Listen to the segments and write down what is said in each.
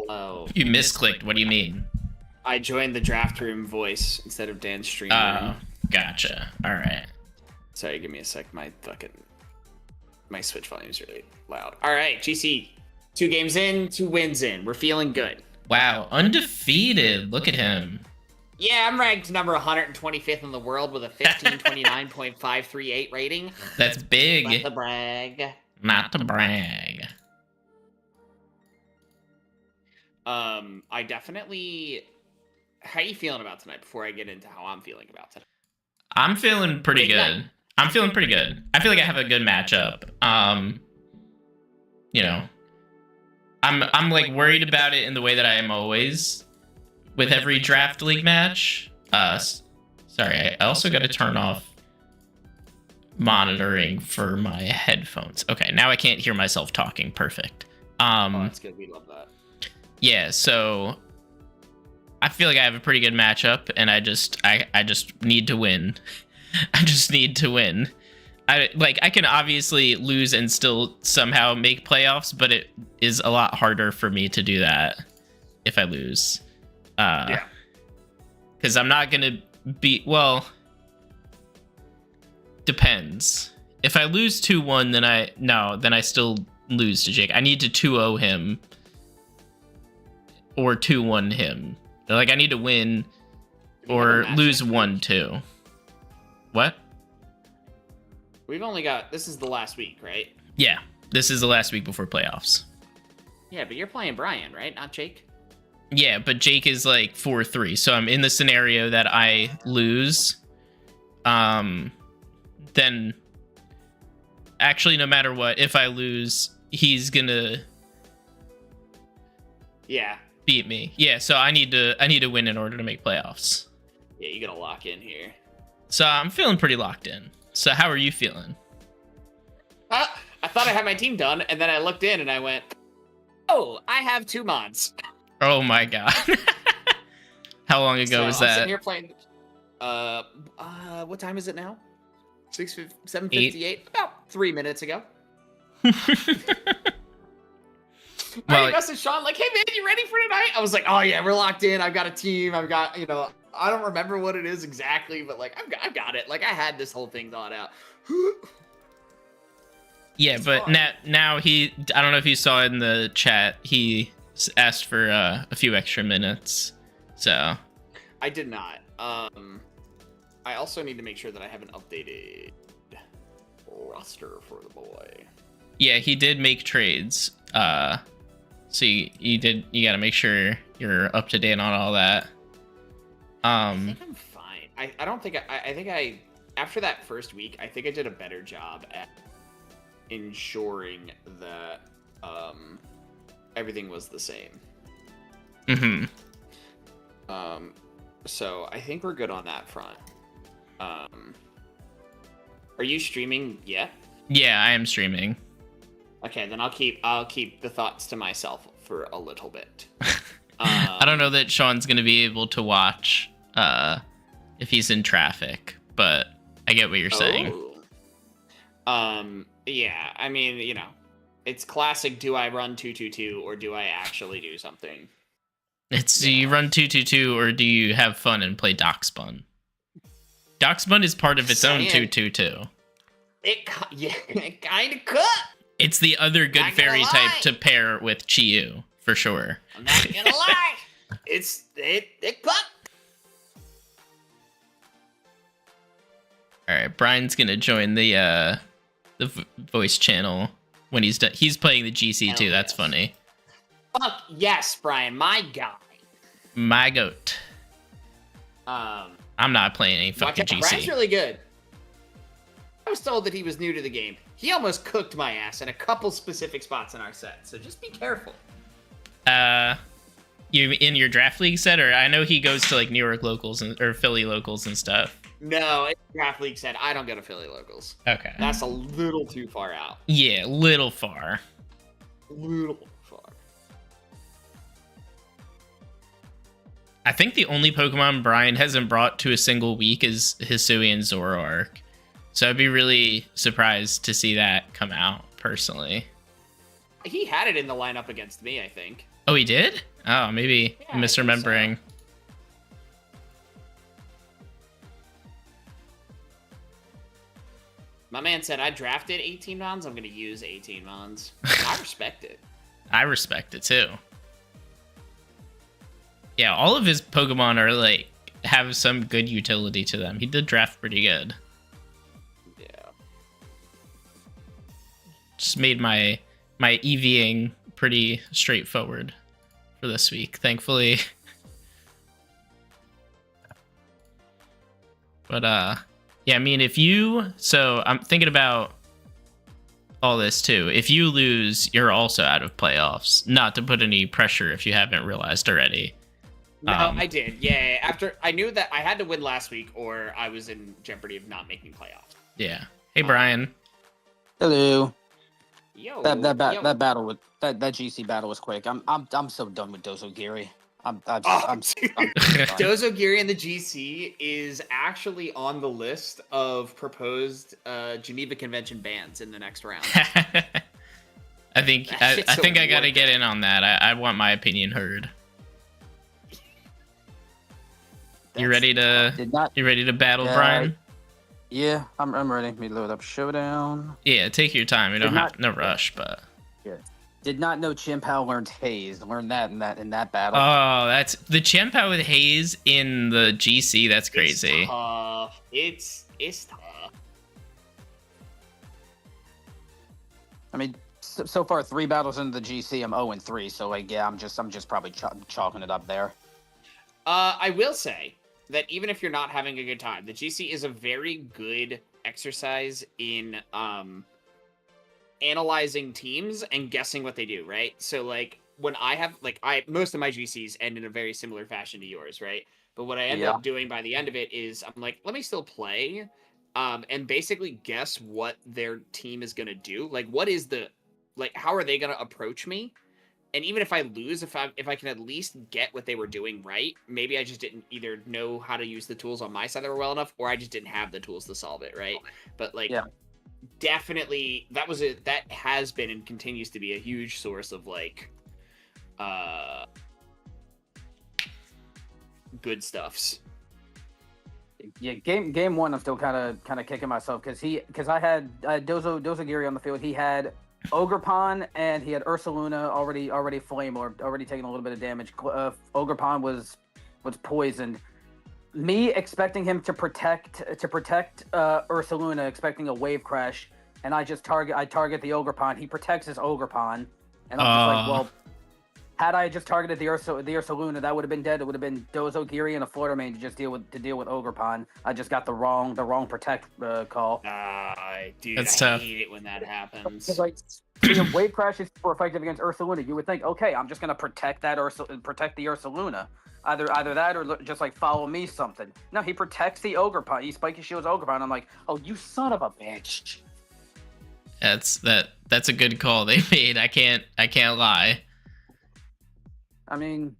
Oh, You misclicked. What do you mean? I joined the draft room voice instead of Dan's stream Oh, room. gotcha. All right. Sorry, give me a sec. My Switch volume is really loud. All right, GC. 2 games in, 2 wins in. We're feeling good. Wow, undefeated. Look at him. Yeah, I'm ranked number 125th in the world with a 1529.538 rating. That's big. Not to brag. Not to brag. I definitely... How are you feeling about tonight before I get into how I'm feeling about tonight? I'm feeling pretty good. I'm feeling pretty good. I feel like I have a good matchup. You know, I'm like worried about it in the way that I am always with every draft league match. Sorry, I also got to turn off monitoring for my headphones. Okay, now I can't hear myself talking. Perfect. Oh, that's good. We love that. Yeah, so I feel like I have a pretty good matchup, and I just need to win. I just need to win. I can obviously lose and still somehow make playoffs, but it is a lot harder for me to do that if I lose. Yeah. Because I'm not gonna be, well, depends. If I lose 2-1, then I still lose to Jake. I need to 2-0 him or 2-1 him. Like, I need to win or lose 1-2. What? We've only got... This is the last week, right? Yeah. This is the last week before playoffs. Yeah, but you're playing Brian, right? Not Jake? Yeah, but Jake is like 4-3. So I'm in the scenario that I lose. Then... Actually, no matter what, if I lose, he's gonna... Yeah. Beat me. Yeah, so I need to win in order to make playoffs. Yeah, you gotta lock in here. So I'm feeling pretty locked in. So how are you feeling? I thought I had my team done, and then I looked in and I went, oh, I have 2 mods. Oh my god. How long ago was that? I'm sitting here playing. What time is it now? 7:58. About 3 minutes ago. Well, I messaged Sean like, hey man, you ready for tonight? I was like, oh yeah, we're locked in. I've got a team. I've got, I don't remember what it is exactly, but like I've got it. Like I had this whole thing thought out. Yeah, it's but now I don't know if you saw in the chat, he asked for a few extra minutes. So I did not. I also need to make sure that I have an updated roster for the boy. Yeah, he did make trades. So you gotta make sure you're up to date on all that. I think I'm fine. I don't think I think I after that first week, I think I did a better job at ensuring that everything was the same. Mm-hmm. So I think we're good on that front. Are you streaming yet? Yeah, I am streaming. Okay, then I'll keep the thoughts to myself for a little bit. I don't know that Sean's gonna be able to watch if he's in traffic, but I get what you're saying. Yeah, I mean, it's classic. Do I run 2-2-2 or do I actually do something? Do you run 2-2-2 or do you have fun and play Dockspun? Dockspun is part of its own 2-2-2. It kind of could. It's the other good fairy type to pair with Chiyu, for sure. I'm not gonna lie. It could. All right, Brian's gonna join the voice channel when he's done. He's playing the GC too. That's funny. Fuck yes, Brian, my guy. My goat. I'm not playing any fucking GC. Brian's really good. I was told that he was new to the game. He almost cooked my ass in a couple specific spots in our set, so just be careful. You in your draft league set, or I know he goes to like New York locals or Philly locals and stuff. No, it's draft league set. I don't go to Philly locals. Okay. That's a little too far out. Yeah, little far. Little far. I think the only Pokemon Brian hasn't brought to a single week is Hisuian Zoroark. So I'd be really surprised to see that come out, personally. He had it in the lineup against me, I think. Oh, he did? Oh, maybe Yeah, I'm misremembering. My man said I drafted 18 mons. I'm gonna use 18 mons. And I respect it. I respect it too. Yeah, all of his Pokemon are like have some good utility to them. He did draft pretty good. Yeah. Just made my EVing pretty straightforward for this week, thankfully. But yeah, I mean, so I'm thinking about all this too. If you lose, you're also out of playoffs. Not to put any pressure if you haven't realized already. No, I did. Yeah, after I knew that I had to win last week, or I was in jeopardy of not making playoffs. Yeah. Hey, Brian. Hello. Yo, That yo. battle with that GC battle was quick. I'm so done with Dozogiri. I'm done. Dozogiri in the GC is actually on the list of proposed Geneva Convention bans in the next round. I think I gotta get in on that. I want my opinion heard. You ready to battle, Brian? Yeah, I'm ready. Let me load up Showdown. Yeah, take your time. You don't have no rush, but yeah. Did not know Chien-Pao learned Haze. Learned that in that battle. Oh, that's the Chien-Pao with Haze in the GC. That's crazy. It's tough. It's tough. I mean, so far 3 battles into the GC, I'm 0-3. So like, yeah, I'm just probably chalking it up there. I will say that even if you're not having a good time, the GC is a very good exercise in analyzing teams and guessing what they do, right? So like when I have most of my GCs end in a very similar fashion to yours, right? But what I end up doing by the end of it is I'm like, let me still play and basically guess what their team is going to do. Like how are they going to approach me? And even if I lose, if I can at least get what they were doing right, maybe I just didn't either know how to use the tools on my side that were well enough, or I just didn't have the tools to solve it, right? But definitely that has been and continues to be a huge source of good stuffs. Yeah, game 1, I'm still kind of kicking myself because I had Dozogiri on the field. He had Ogerpon and he had Ursaluna already flame orbed, already taking a little bit of damage. Ogerpon was poisoned. Me expecting him to protect Ursaluna, expecting a wave crash, and I target the Ogerpon. He protects his Ogerpon, and I'm just like, well, had I just targeted the Ursaluna, that would have been dead. It would have been Dozogiri and a Florida main to deal with Ogerpon. I just got the wrong protect call. Dude, That's tough. tough. Hate it when that happens. Like, wave crash is super effective against Ursaluna. You would think, okay, I'm just gonna protect the Ursaluna. Either that or just like follow me something. No, he protects the Ogerpon. He spiky shields Ogerpon. I'm like, oh, you son of a bitch. That's a good call they made. I can't lie. I mean,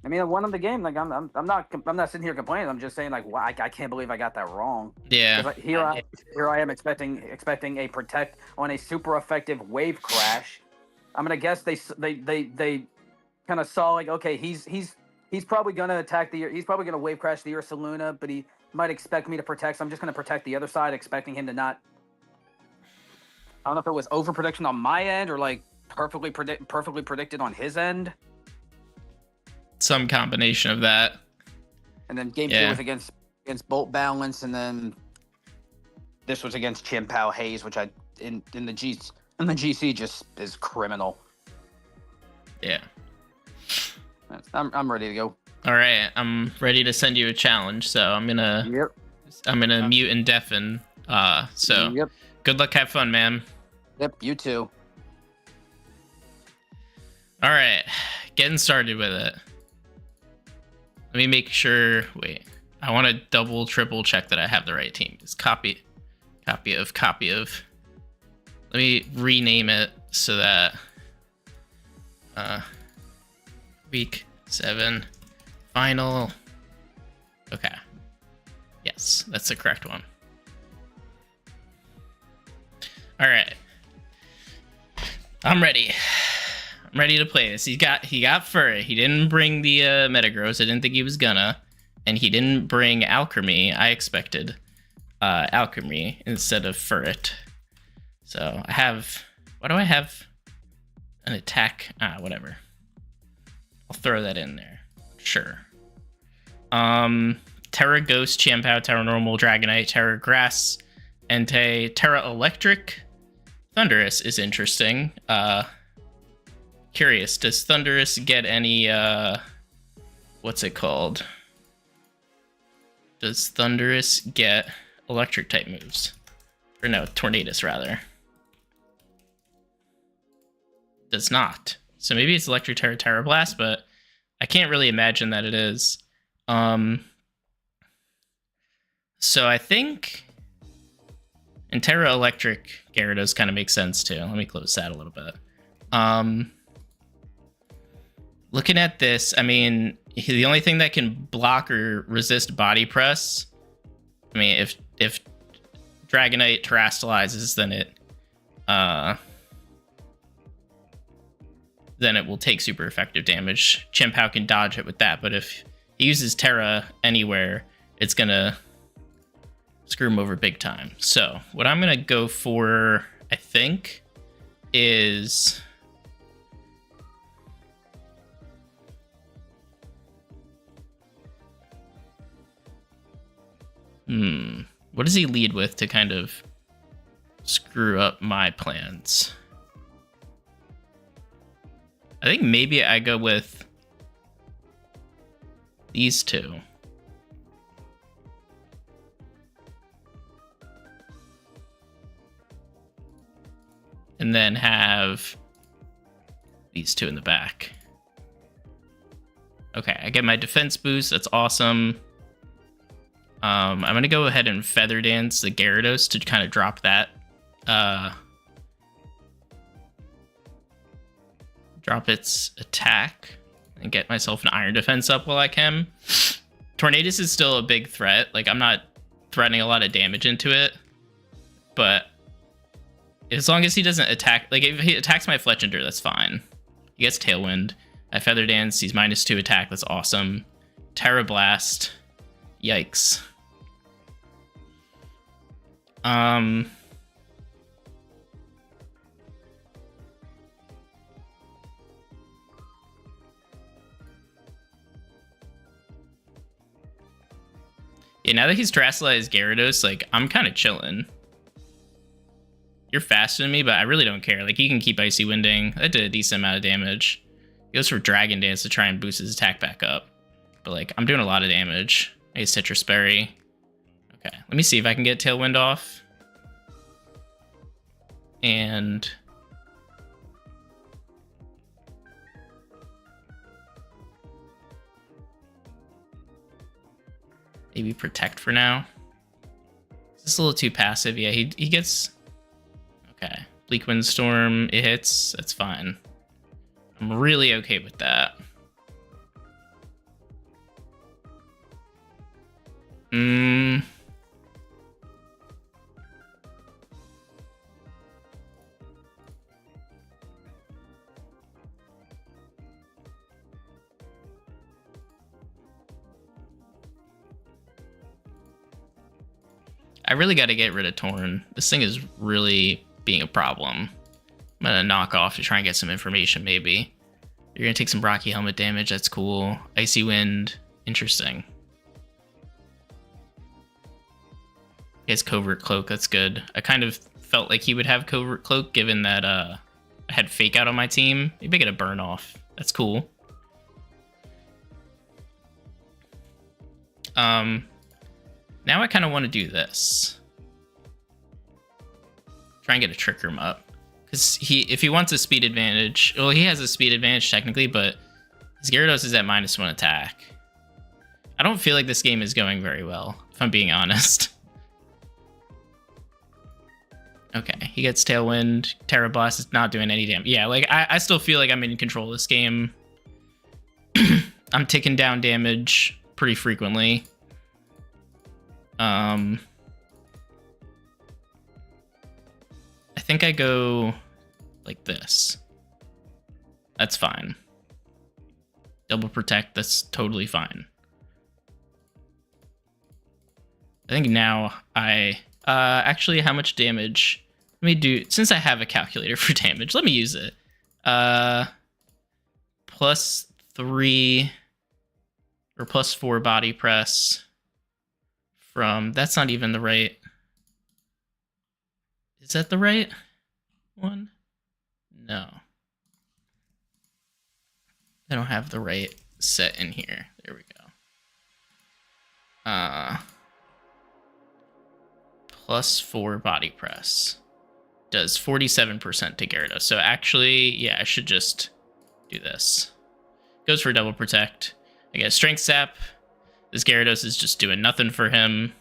I won the game. Like I'm not sitting here complaining. I'm just saying like, wow, I can't believe I got that wrong. Yeah. Here I am expecting a protect on a super effective wave crash. I'm gonna guess they kind of saw like, okay, he's probably gonna he's probably gonna wave crash the Ursaluna, but he might expect me to protect. So I'm just gonna protect the other side, expecting him to not. I don't know if it was over prediction on my end or like perfectly predicted on his end. Some combination of that. And then game 2 was against Bolt Balance, and then this was against Chien-Pao Haze, which in the GC just is criminal. Yeah. I'm ready to go. All right, I'm ready to send you a challenge. So I'm gonna mute and deafen. Good luck, have fun, man. Yep, you too. All right, getting started with it. Let me make sure. Wait, I want to double, triple check that I have the right team. It's copy of. Let me rename it so that week 7 final. Okay. Yes, that's the correct one. All right. I'm ready. I'm ready to play this. He got Furret. He didn't bring the Metagross. I didn't think he was gonna. And he didn't bring Alchemy. I expected Alchemy instead of Furret. So I have... Why do I have an attack? Whatever. I'll throw that in there. Sure. Terra Ghost, Chien-Pao, Terra Normal, Dragonite, Terra Grass, Entei, Terra Electric. Thundurus is interesting. Curious, does Thundurus get any, what's it called? Does Thundurus get electric type moves? Or no, Tornadus rather. Does not. So maybe it's Electric Terra, Terra Blast, but I can't really imagine that it is. So I think in Terra Electric, Gyarados kind of makes sense too. Let me close that a little bit. Looking at this, I mean, the only thing that can block or resist Body Press, I mean, if Dragonite terastallizes, then it will take super effective damage. Chien-Pao can dodge it with that, but if he uses Terra anywhere, it's gonna screw him over big time. So what I'm gonna go for, I think, is what does he lead with to kind of screw up my plans? I think maybe I go with these two. And then have these two in the back. Okay, I get my defense boost. That's awesome. I'm going to go ahead and Feather Dance the Gyarados to kind of drop that. Drop its attack and get myself an Iron Defense up while I can. Tornadus is still a big threat. Like, I'm not threatening a lot of damage into it, but as long as he doesn't attack, like if he attacks my Fletchinder, that's fine. He gets Tailwind. I Feather Dance, he's -2 attack, that's awesome. Terra Blast, yikes. Yeah, now that he's terastallized Gyarados, like, I'm kind of chilling. You're faster than me, but I really don't care. Like, he can keep Icy Winding. That did a decent amount of damage. He goes for Dragon Dance to try and boost his attack back up. But, like, I'm doing a lot of damage. I use Citrus Berry. Okay, let me see if I can get Tailwind off. And maybe Protect for now. Is this a little too passive? Yeah, he gets... Okay. Bleak Windstorm, it hits. That's fine. I'm really okay with that. I really got to get rid of Torn. This thing is really being a problem. I'm gonna knock off to try and get some information, maybe. You're gonna take some Rocky Helmet damage, that's cool. Icy Wind, interesting. He has Covert Cloak, that's good. I kind of felt like he would have Covert Cloak, given that I had Fake Out on my team. Maybe I get a Burn Off, that's cool. Now I kind of want to do this. Try and get a Trick Room up. Because if he wants a speed advantage... Well, he has a speed advantage technically, but his Gyarados is at -1 attack. I don't feel like this game is going very well, if I'm being honest. Okay, he gets Tailwind. Terra Blast is not doing any damage. Yeah, like, I still feel like I'm in control of this game. I'm taking down damage pretty frequently. I think I go like this. That's fine. Double protect, that's totally fine. I think now actually, how much damage? Let me do, since I have a calculator for damage, let me use it. +3 or +4 body press from, that's not even the right. Is that the right one? No. I don't have the right set in here. There we go. +4 body press does 47% to Gyarados. So actually, yeah, I should just do this. Goes for double protect. I get strength sap. This Gyarados is just doing nothing for him.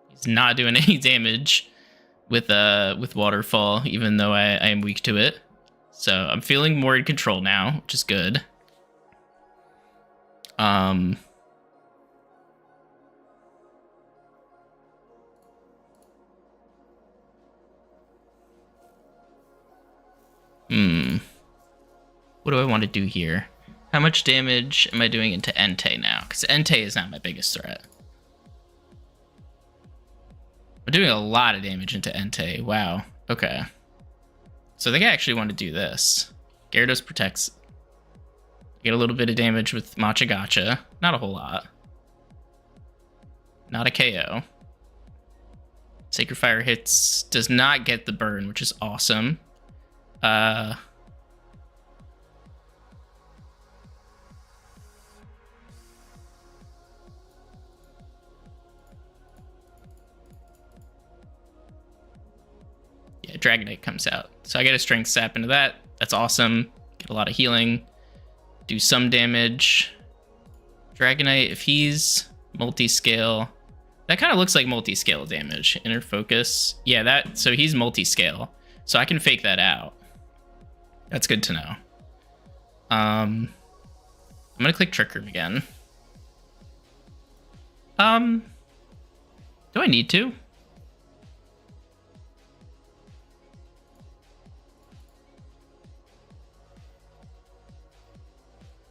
He's not doing any damage with waterfall, even though I am weak to it. So I'm feeling more in control now, which is good. What do I want to do here? How much damage am I doing into Entei now? Because Entei is not my biggest threat. I'm doing a lot of damage into Entei. Wow. Okay. So I think I actually want to do this. Gyarados protects. Get a little bit of damage with Matcha Gotcha. Not a whole lot. Not a KO. Sacred Fire hits. Does not get the burn, which is awesome. Yeah, Dragonite comes out. So I get a Strength Sap into that. That's awesome. Get a lot of healing. Do some damage. Dragonite, if he's multi-scale... That kind of looks like multi-scale damage. Inner Focus. Yeah, so he's multi-scale. So I can fake that out. That's good to know. I'm going to click Trick Room again. Do I need to?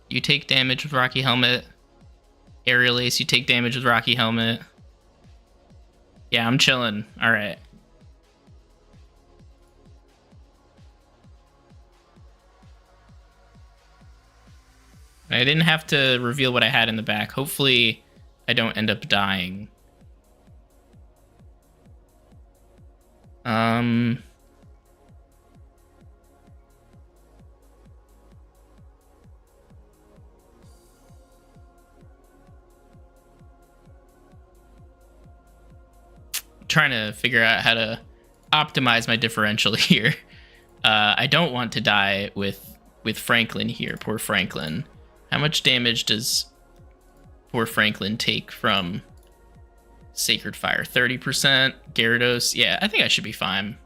You take damage with Rocky Helmet. Aerial Ace, you take damage with Rocky Helmet. Yeah, I'm chilling. All right. I didn't have to reveal what I had in the back. Hopefully, I don't end up dying. Trying to figure out how to optimize my differential here. I don't want to die with Franklin here. Poor Franklin. How much damage does poor Franklin take from Sacred Fire? 30%. Gyarados. Yeah, I think I should be fine.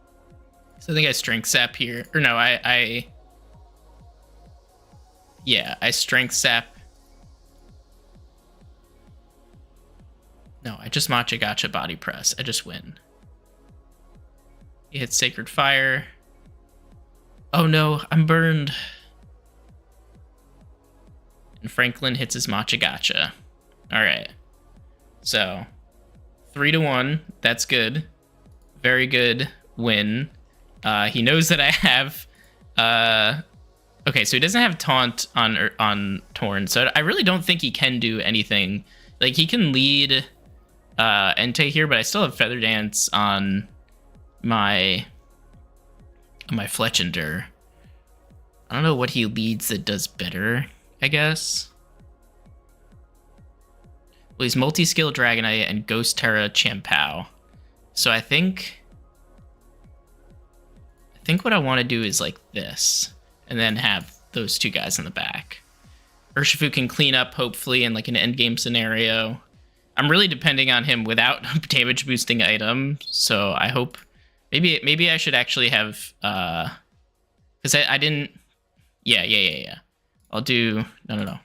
So I think I Strength Sap here. Or no, I Strength Sap. No, I just Matcha Gotcha Body Press. I just win. He hits Sacred Fire. Oh no, I'm burned. And Franklin hits his Matcha Gotcha. Alright. So, 3-1. That's good. Very good win. He knows that I have... okay, so he doesn't have Taunt on Torn, so I really don't think he can do anything. Like, he can lead... Entei here, but I still have Feather Dance on my Fletchender. I don't know what he leads that does better, I guess. Well, he's multi-skill Dragonite and Ghost Terra Champao. So I think what I want to do is like this, and then have those two guys in the back. Urshifu can clean up, hopefully, in like an endgame scenario. I'm really depending on him without damage boosting item, so I hope maybe I should actually have because I didn't. Yeah. I'll do no.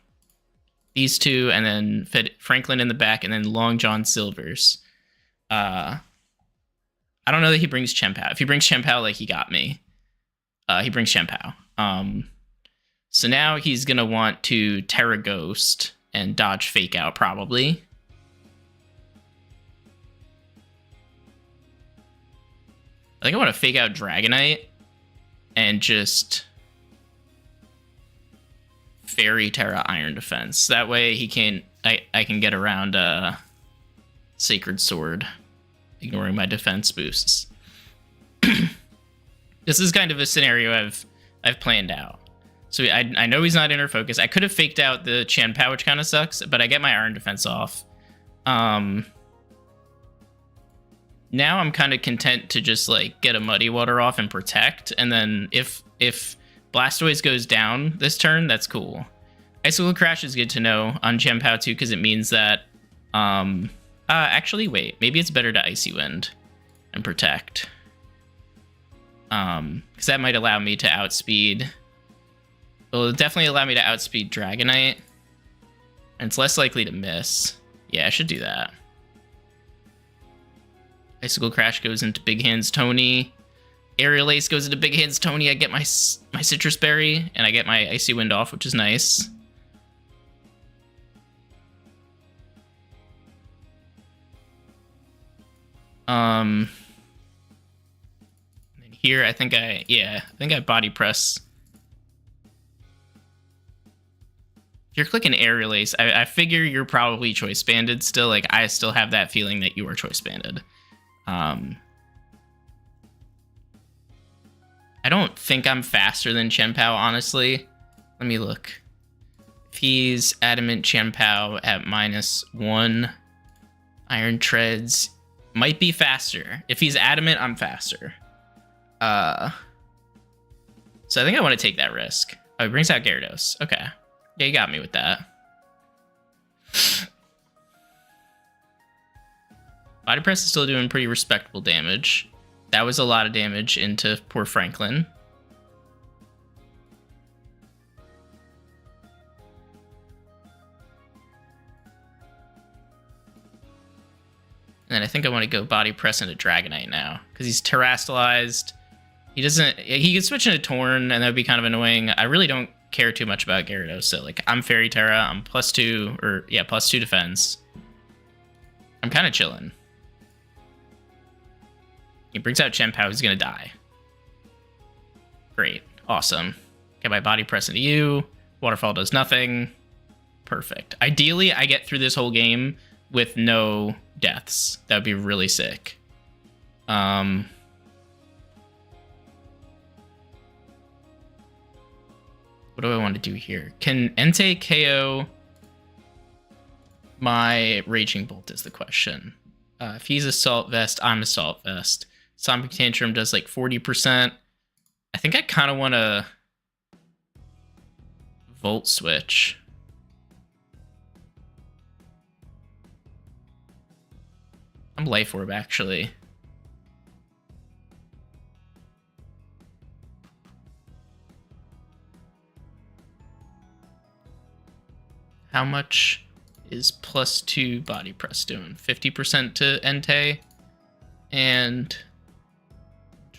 These two, and then Franklin in the back, and then Long John Silvers. I don't know that he brings Chempao. If he brings Chempao, like, he got me. He brings Chien-Pao. So now he's going to want to Terra Ghost and dodge Fake Out, probably. I think I want to Fake Out Dragonite and just Fairy Terra Iron Defense. That way he can I can get around Sacred Sword, ignoring my defense boosts. This is kind of a scenario I've planned out. So I know he's not Inner Focus. I could have faked out the Chien-Pao, which kind of sucks, but I get my Iron Defense off. Now I'm kind of content to just like get a Muddy Water off and protect, and then if Blastoise goes down this turn, that's cool. Icicle Crash is good to know on Chien-Pao too, because it means that actually wait, maybe it's better to Icy Wind and protect. Because that might allow me to outspeed. It'll definitely allow me to outspeed Dragonite, and it's less likely to miss. Yeah, I should do that. Icicle Crash goes into Big Hands Tony. Aerial Ace goes into Big Hands Tony. I get my Citrus Berry, and I get my Icy Wind off, which is nice. And here, I think I Body Press. If you're clicking Aerial Ace, I figure you're probably Choice Banded still. Like, I still have that feeling that you are Choice Banded. I don't think I'm faster than Chien-Pao, honestly. Let me look. If he's Adamant Chien-Pao at -1, Iron Treads might be faster. If he's Adamant, I'm faster. So I think I want to take that risk. Oh, he brings out Gyarados. Okay. Yeah, you got me with that. Body Press is still doing pretty respectable damage. That was a lot of damage into poor Franklin. And I think I want to go Body Press into Dragonite now, because he's Terrastalized. He can switch into Torn, and that would be kind of annoying. I really don't care too much about Gyarados, so like I'm Fairy Terra, I'm +2, or yeah, +2 defense. I'm kind of chilling. He brings out Chien-Pao, he's gonna die. Great, awesome. Get my Body Press into you. Waterfall does nothing. Perfect. Ideally, I get through this whole game with no deaths. That would be really sick. What do I want to do here? Can Entei KO my Raging Bolt is the question. If he's Assault Vest, I'm Assault Vest. Sonic Tantrum does like 40%. I think I kind of want to Volt Switch. I'm Life Orb, actually. How much is +2 Body Press doing? 50% to Entei. And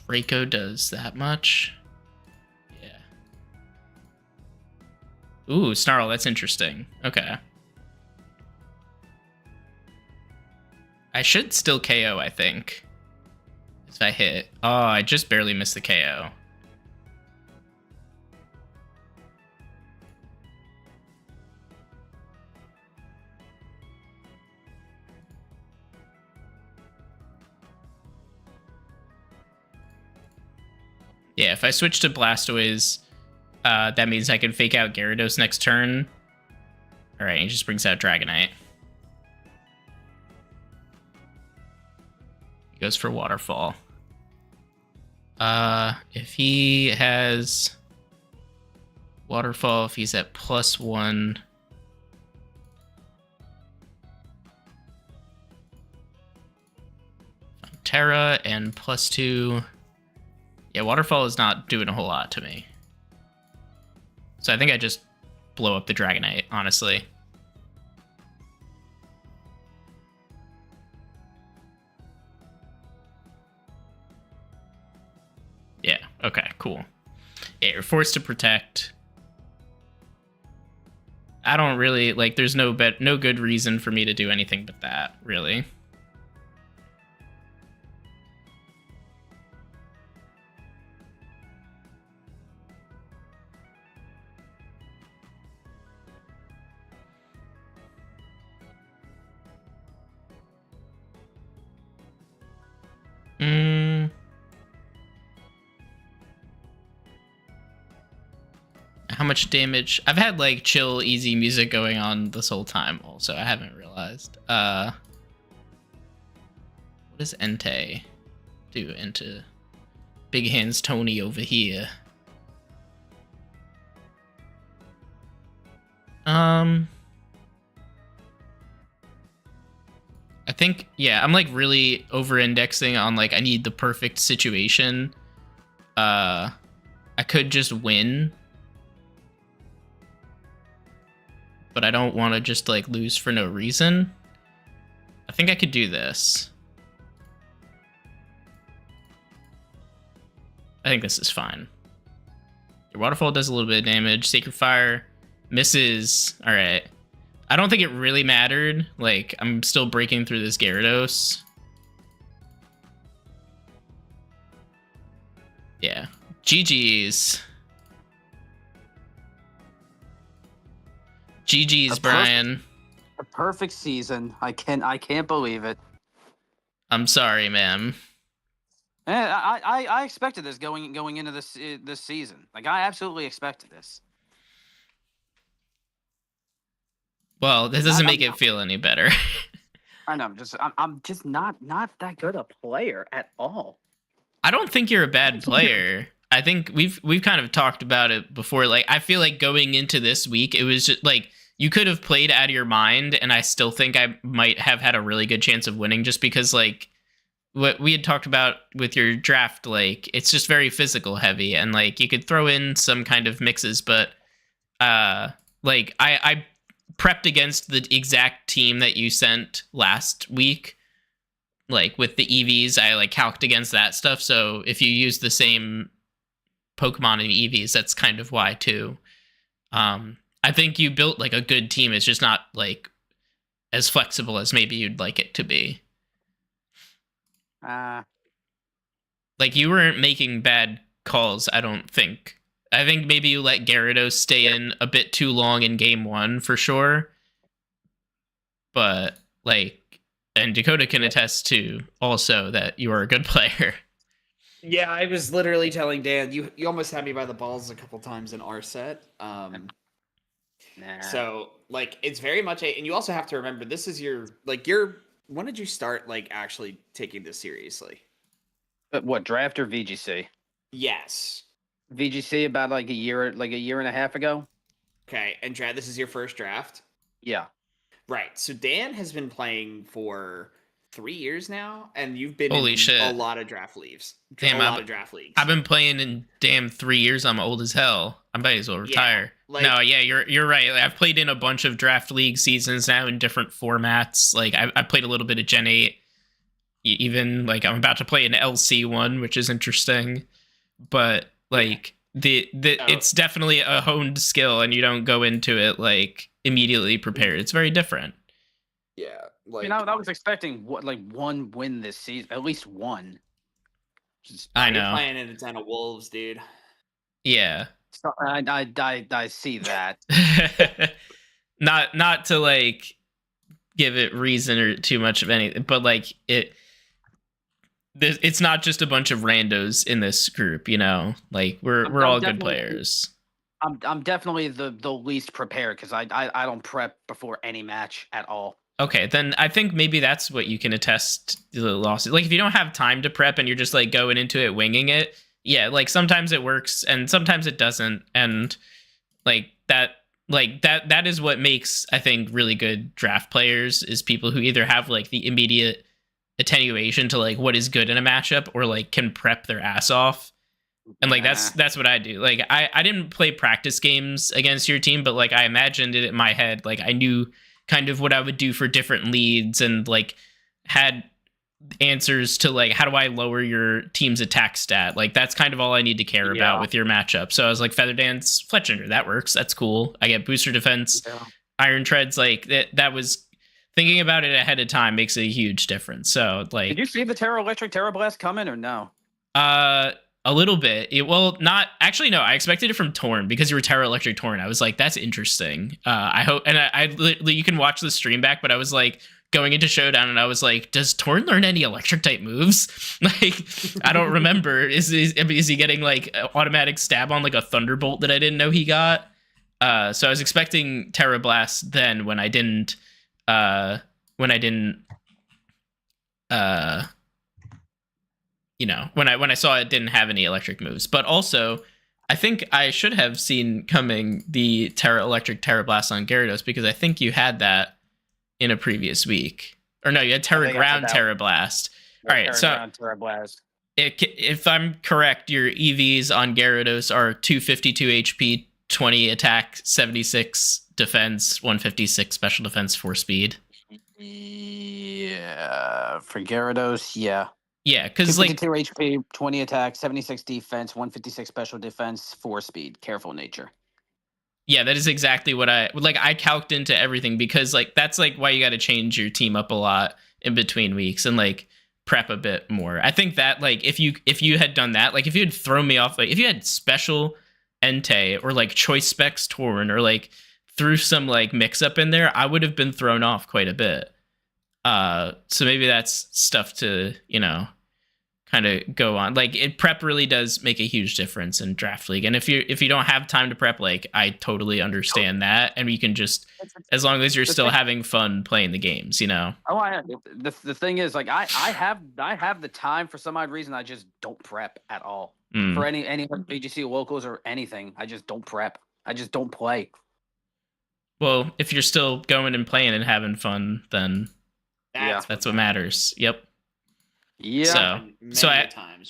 Draco does that much. Yeah. Ooh, Snarl, that's interesting. Okay. I should still KO, I think. If I hit. Oh, I just barely missed the KO. Yeah, if I switch to Blastoise, that means I can fake out Gyarados next turn. Alright, he just brings out Dragonite. He goes for Waterfall. If he has Waterfall, if he's at +1... Terra and +2... Yeah, Waterfall is not doing a whole lot to me. So I think I just blow up the Dragonite, honestly. Yeah, okay, cool. Yeah, you're forced to protect. I don't really like. There's no good reason for me to do anything but that, really. How much damage? I've had like chill, easy music going on this whole time. Also, I haven't realized. What does Entei do into Big Hands Tony over here? I think, yeah, I'm like really over-indexing on like I need the perfect situation. I could just win, but I don't want to just like lose for no reason. I think I could do this. I think this is fine. Your waterfall does a little bit of damage. Sacred Fire misses. All right. I don't think it really mattered. Like, I'm still breaking through this Gyarados. Yeah. GG's. GG's, Brian. A perfect season. I can't believe it. I'm sorry, ma'am. I expected this going into this season. Like, I absolutely expected this. Well, this doesn't make it feel any better. I know. I'm just not that good a player at all. I don't think you're a bad player. I think we've kind of talked about it before. Like, I feel like going into this week, it was just like you could have played out of your mind, and I still think I might have had a really good chance of winning, just because like what we had talked about with your draft, like it's just very physical heavy, and like you could throw in some kind of mixes, but like I prepped against the exact team that you sent last week. Like with the EVs, I like calced against that stuff. So if you use the same Pokemon in EVs, that's kind of why too. I think you built like a good team. It's just not like as flexible as maybe you'd like it to be. Like you weren't making bad calls, I don't think. I think maybe you let Gyarados stay in a bit too long in game one for sure. But like, and Dakota can attest to also that you are a good player. Yeah, I was literally telling Dan, you almost had me by the balls a couple times in our set. So like it's very much and you also have to remember this is when did you start like actually taking this seriously? What, draft or VGC? Yes. VGC about like a year and a half ago. Okay, and this is your first draft? Yeah. Right. So Dan has been playing for 3 years now, and you've been Holy in shit. a lot of draft leagues. Damn, a lot of draft leagues. I've been playing in damn 3 years. I'm old as hell. I might as well retire. No, yeah, you're right. Like, I've played in a bunch of draft league seasons now in different formats. Like I played a little bit of Gen 8. Even like I'm about to play an LC one, which is interesting. But like it's definitely a honed skill, and you don't go into it like immediately prepared. It's very different. Yeah, like I was expecting one win this season, at least one. I know. You're playing in a ton of wolves, dude. Yeah. So, I see that. not to like give it reason or too much of anything, but like it's not just a bunch of randos in this group, you know. Like we're all good players. I'm definitely the least prepared because I don't prep before any match at all. Okay, then I think maybe that's what you can attest to the losses. Like if you don't have time to prep and you're just like going into it winging it, yeah, like sometimes it works and sometimes it doesn't, and that is what makes, I think, really good draft players is people who either have like the immediate attenuation to like what is good in a matchup or like can prep their ass off. And like that's what I do. Like I didn't play practice games against your team, but like I imagined it in my head. Like I knew kind of what I would do for different leads and like had answers to like, how do I lower your team's attack stat? Like that's kind of all I need to care about with your matchup. So I was like, Feather Dance, Fletchinder, that works. That's cool. I get booster defense. Iron Treads, like that was thinking about it ahead of time makes a huge difference. So like, did you see the Terra Electric Terra Blast coming or no? A little bit. Well, not actually. No, I expected it from Torn because you were Terra Electric Torn. I was like, that's interesting. I hope, and I you can watch the stream back, but I was like going into Showdown, and I was like, does Torn learn any Electric type moves? Like, I don't remember. Is he getting like automatic stab on like a Thunderbolt that I didn't know he got? So I was expecting Terra Blast then when I didn't. When I saw it didn't have any electric moves. But also, I think I should have seen coming the Terra Electric Terra Blast on Gyarados, because I think you had that in a previous week. Or no, you had Terra Ground Terra Blast. All right, so Terra Blast. If I'm correct, your EVs on Gyarados are 252 HP, 20 attack, 76 defense, 156 special defense, 4 speed. Yeah, for Gyarados, yeah. Yeah, because like 2 HP, 20 attack, 76 defense, 156 special defense, 4 speed. Careful nature. Yeah, that is exactly what I calced into everything, because like that's like why you got to change your team up a lot in between weeks and like prep a bit more. I think that like if you had done that, like if you had thrown me off, like if you had special Entei or like choice specs Torn or like threw some like mix up in there, I would have been thrown off quite a bit. So maybe that's stuff to, kind of go on. Like prep really does make a huge difference in Draft League. And if you don't have time to prep, like I totally understand that. And you can just, as long as you're still having fun playing the games, Oh, the thing is, like I have the time. For some odd reason, I just don't prep at all. For any VGC locals or anything. I just don't prep. I just don't play. Well, if you're still going and playing and having fun, then that's what matters. Yep. Yeah. So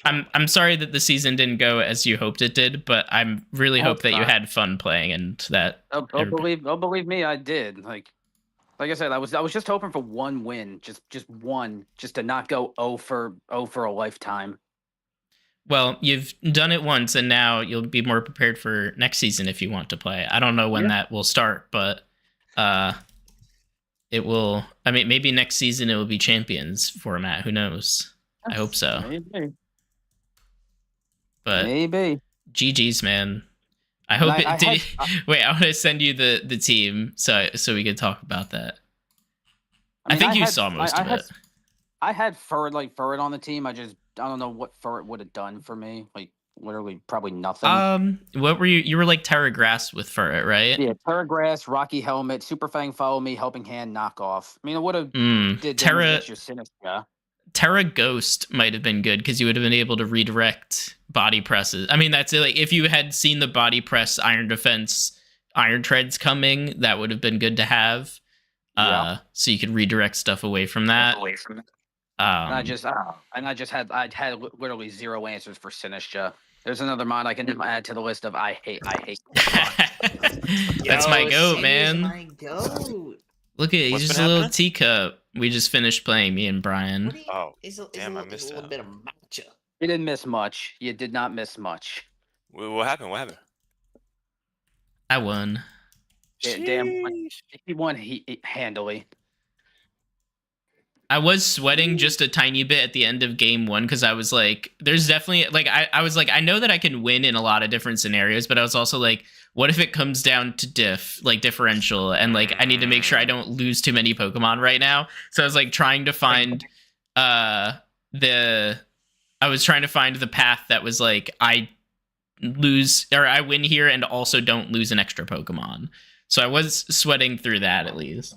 I'm sorry that the season didn't go as you hoped it did, but I'm really hope that you had fun playing and that. Believe me, I did. Like I said, I was just hoping for one win, just one, just to not go 0 for a lifetime. Well, you've done it once, and now you'll be more prepared for next season if you want to play. I don't know when that will start, but it will. I mean, maybe next season it will be Champions format. Who knows? I hope so. Maybe. But maybe. GG's, man. I hope wait, I want to send you the team so we can talk about that. I think you saw most of it. I had Furret on the team. I don't know what Furret would have done for me. Like literally probably nothing. What were you? You were like Terra Grass with Furret, right? Yeah, Terra Grass, Rocky Helmet, Super Fang Follow Me, Helping Hand, Knockoff. I mean, it would have did Terra your Sinister. Terra Ghost might have been good because you would have been able to redirect body presses. I mean, that's it. Like if you had seen the body press Iron Defense, Iron Treads coming, that would have been good to have. So you could redirect stuff away from that. And I had literally 0 answers for Sinistra. There's another mod I can add to the list of I hate. That's my goat, man. My goat. Look at it, he's just a little teacup. We just finished playing, me and Brian. Damn, I missed that. Bit of matcha. You didn't miss much. You did not miss much. What happened? I won. Damn, he won handily. I was sweating just a tiny bit at the end of game 1 because I was like, there's definitely like I was like, I know that I can win in a lot of different scenarios, but I was also like, what if it comes down to differential, and like I need to make sure I don't lose too many Pokemon right now. So I was like trying to find the path that was like I win here and also don't lose an extra Pokemon. So I was sweating through that at least.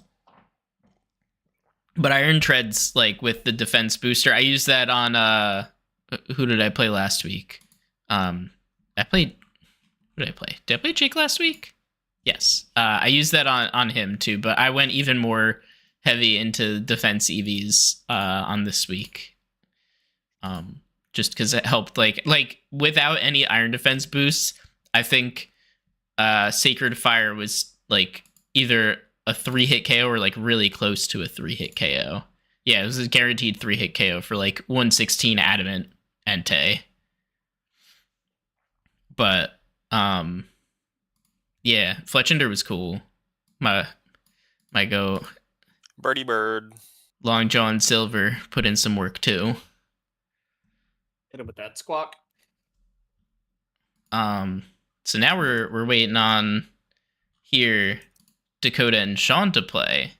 But Iron Treads, like with the defense booster, I used that on who did I play last week? Who did I play? Did I play Jake last week? Yes. I used that on him too, but I went even more heavy into defense EVs on this week. Just because it helped, like without any Iron Defense boosts, I think Sacred Fire was like either a 3-hit KO or like really close to a 3-hit KO. Yeah, it was a guaranteed 3-hit KO for like 116 Adamant Entei. But yeah, Fletchender was cool. My go Birdie Bird. Long John Silver put in some work too. Hit him with that squawk. So now we're waiting on here Dakota and Sean to play.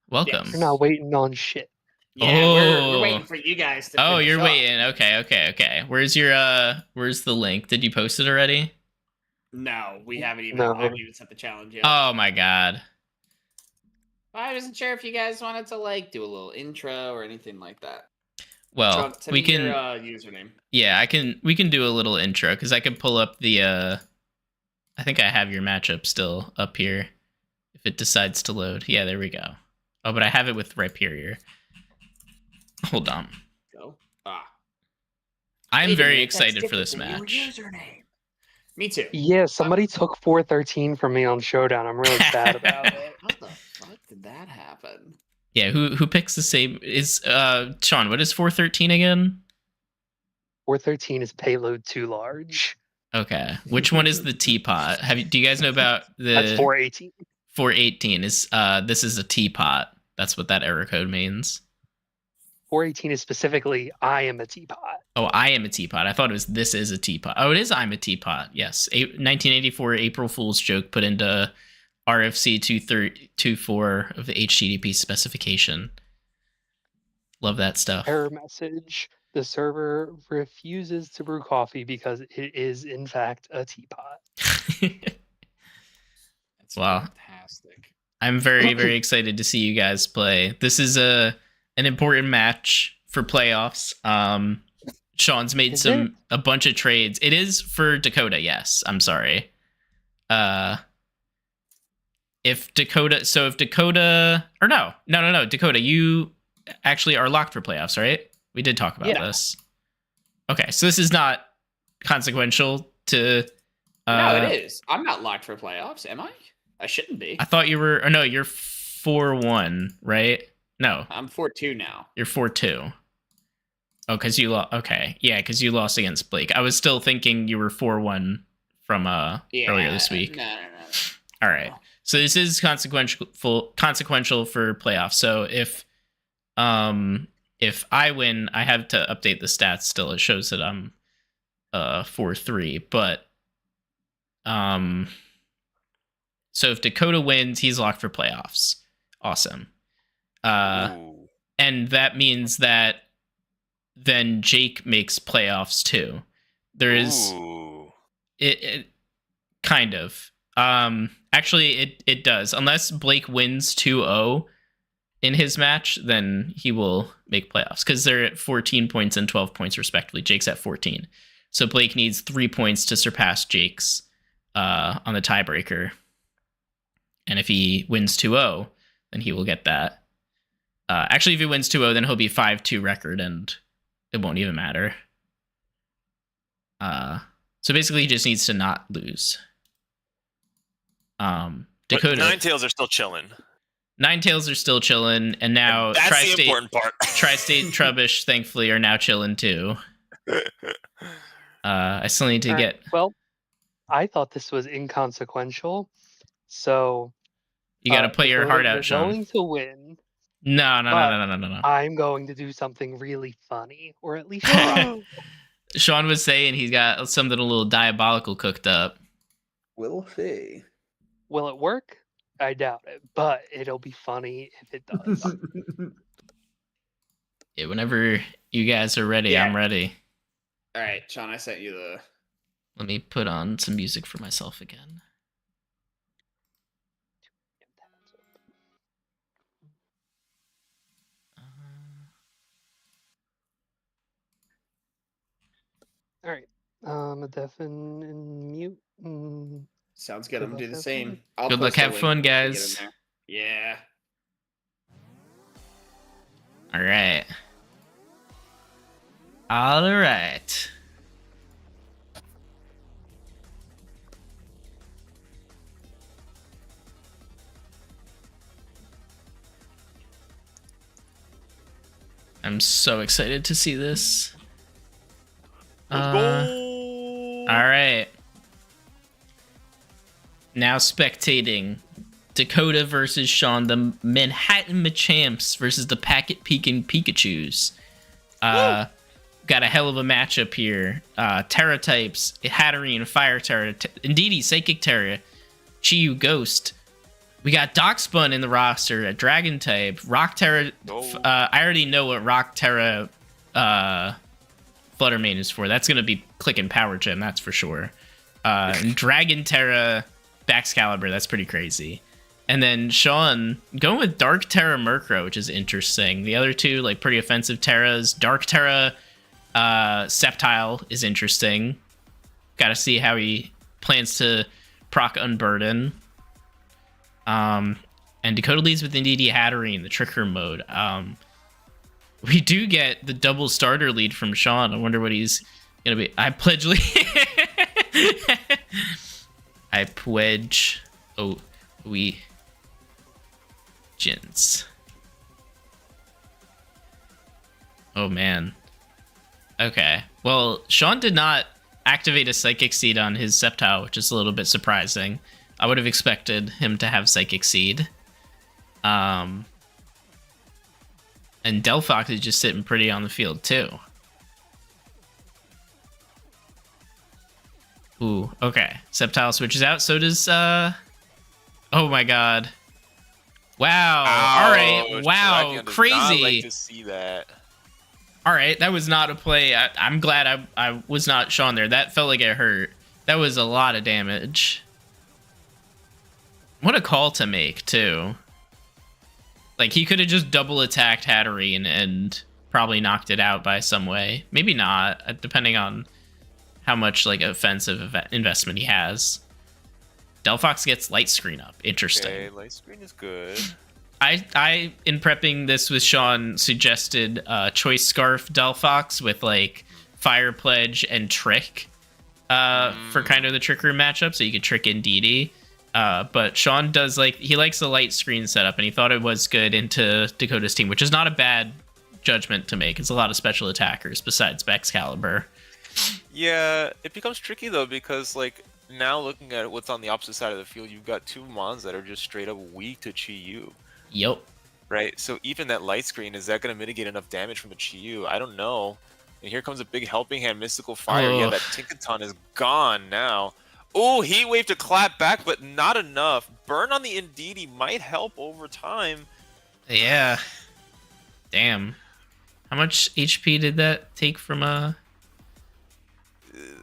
Welcome. Yes. We're not waiting on shit. Yeah, we're waiting for you guys to. Oh, you're up. waiting. Okay. Where's the link? Did you post it already? No, we haven't even. No. I haven't even set the challenge yet. Oh my god. I wasn't sure if you guys wanted to like do a little intro or anything like that. Well, Send we me can. your, username. Yeah, we can do a little intro because I can pull up the. I think I have your matchup still up here. If it decides to load, yeah, there we go. Oh, but I have it with Rhyperior. Hold on. Go. I'm very excited for this match. Username. Me too. Yeah, somebody took 413 from me on Showdown. I'm really sad about it. How the fuck did that happen? Yeah, who picks the same is Sean, what is 413 again? 413 is payload too large. Okay. Which one is the teapot? Do you guys know about the That's 418. 418 is this is a teapot. That's what that error code means. 418 is specifically I am a teapot. Oh, I am a teapot. I thought it was this is a teapot. Oh, it is I'm a teapot. Yes. 1984 April Fool's joke put into RFC 224 of the HTTP specification. Love that stuff. Error message. The server refuses to brew coffee because it is, in fact, a teapot. That's Wow. fantastic. I'm very, very excited to see you guys play. This is an important match for playoffs. Sean's made a bunch of trades. It is for Dakota, yes. I'm sorry. If Dakota, or no, Dakota, you actually are locked for playoffs, right? We did talk about this. Okay, so this is not consequential to. No, it is. I'm not locked for playoffs, am I? I shouldn't be. I thought you were. Or no, you're 4-1, right? No, I'm 4-2 now. you're 4-2. Oh, because you lost. Okay, yeah, because you lost against Blake. I was still thinking you were 4-1 from earlier this week. No. All right. So this is consequential for playoffs. So if I win, I have to update the stats still. It shows that I'm 4-3, but so if Dakota wins, he's locked for playoffs. Awesome. And that means that then Jake makes playoffs too. There is it kind of. Actually, it does. Unless Blake wins 2-0 in his match, then he will make playoffs because they're at 14 points and 12 points respectively. Jake's at 14. So Blake needs 3 points to surpass Jake's on the tiebreaker. And if he wins 2-0, then he will get that. Actually, if he wins 2-0, then he'll be 5-2 record and it won't even matter. So basically, he just needs to not lose. Dakota. Ninetales are still chilling. Ninetales are still chilling, and now That's Tri-State, the important part. Tri-State Trubbish, thankfully, are now chilling too. I still need to get. Well, I thought this was inconsequential, so You got to play your heart out, Sean. Going to win. No. I'm going to do something really funny, or at least Sean was saying he's got something a little diabolical cooked up. We'll see. Will it work? I doubt it, but it'll be funny if it does. Yeah, whenever you guys are ready, Yeah. I'm ready. All right, Sean, I sent you the. Let me put on some music for myself again. All right. Deafen and mute. Sounds good. Good I'm gonna do the luck, same. Good luck, have fun, guys. Yeah. All right. All right. I'm so excited to see this. Let's go. All right. Now spectating. Dakota versus Sean, the Manhattan Machamps versus the Packet Peeking Pikachus. Got a hell of a matchup here. Terra types, Hatterene, Fire Terra, Indeedee, Psychic Terra, Chi-Yu, Ghost. We got Darkspun in the roster, a Dragon type, Rock Terra. I already know what Rock Terra Fluttermane is for. That's going to be clicking Power Gem, that's for sure. And Dragon Terra Baxcalibur, that's pretty crazy. And then Sean going with Dark Terra Murkrow, which is interesting. The other two, like, pretty offensive Terras. Dark Terra Sceptile is interesting. Got to see how he plans to proc Unburden. And Dakota leads with Indeedee Hatterene, the Tricker mode. We do get the double starter lead from Sean. I wonder what he's gonna be. I pledge I pledge allegiance. Oh man. Okay. Well, Sean did not activate a Psychic Seed on his Sceptile, which is a little bit surprising. I would have expected him to have Psychic Seed. And Delphox is just sitting pretty on the field, too. Ooh, okay. Sceptile switches out, so does, oh my god. Wow. Alright, wow, crazy. Not like to see that. Alright, that was not a play. I'm glad I was not Sean there. That felt like it hurt. That was a lot of damage. What a call to make, too. Like, he could have just double attacked Hatterene and probably knocked it out by some way. Maybe not, depending on how much, like, offensive investment he has. Delphox gets Light Screen up. Interesting. Okay, Light Screen is good. I in prepping this with Sean, suggested Choice Scarf Delphox with, like, Fire Pledge and Trick for kind of the Trick Room matchup, so you could trick Indeedee. But Sean does, like, he likes the Light Screen setup, and he thought it was good into Dakota's team, which is not a bad judgment to make. It's a lot of special attackers besides Baxcalibur. Yeah, it becomes tricky, though, because, like, now looking at what's on the opposite side of the field, you've got two Mons that are just straight up weak to Chi-Yu. Yep. Right, so even that Light Screen, is that going to mitigate enough damage from the Chi-Yu? I don't know. And here comes a big Helping Hand Mystical Fire. Yeah, that Tinkaton is gone now. Oh, Heat Wave to clap back, but not enough. Burn on the Indeedee might help over time. Yeah. Damn. How much HP did that take from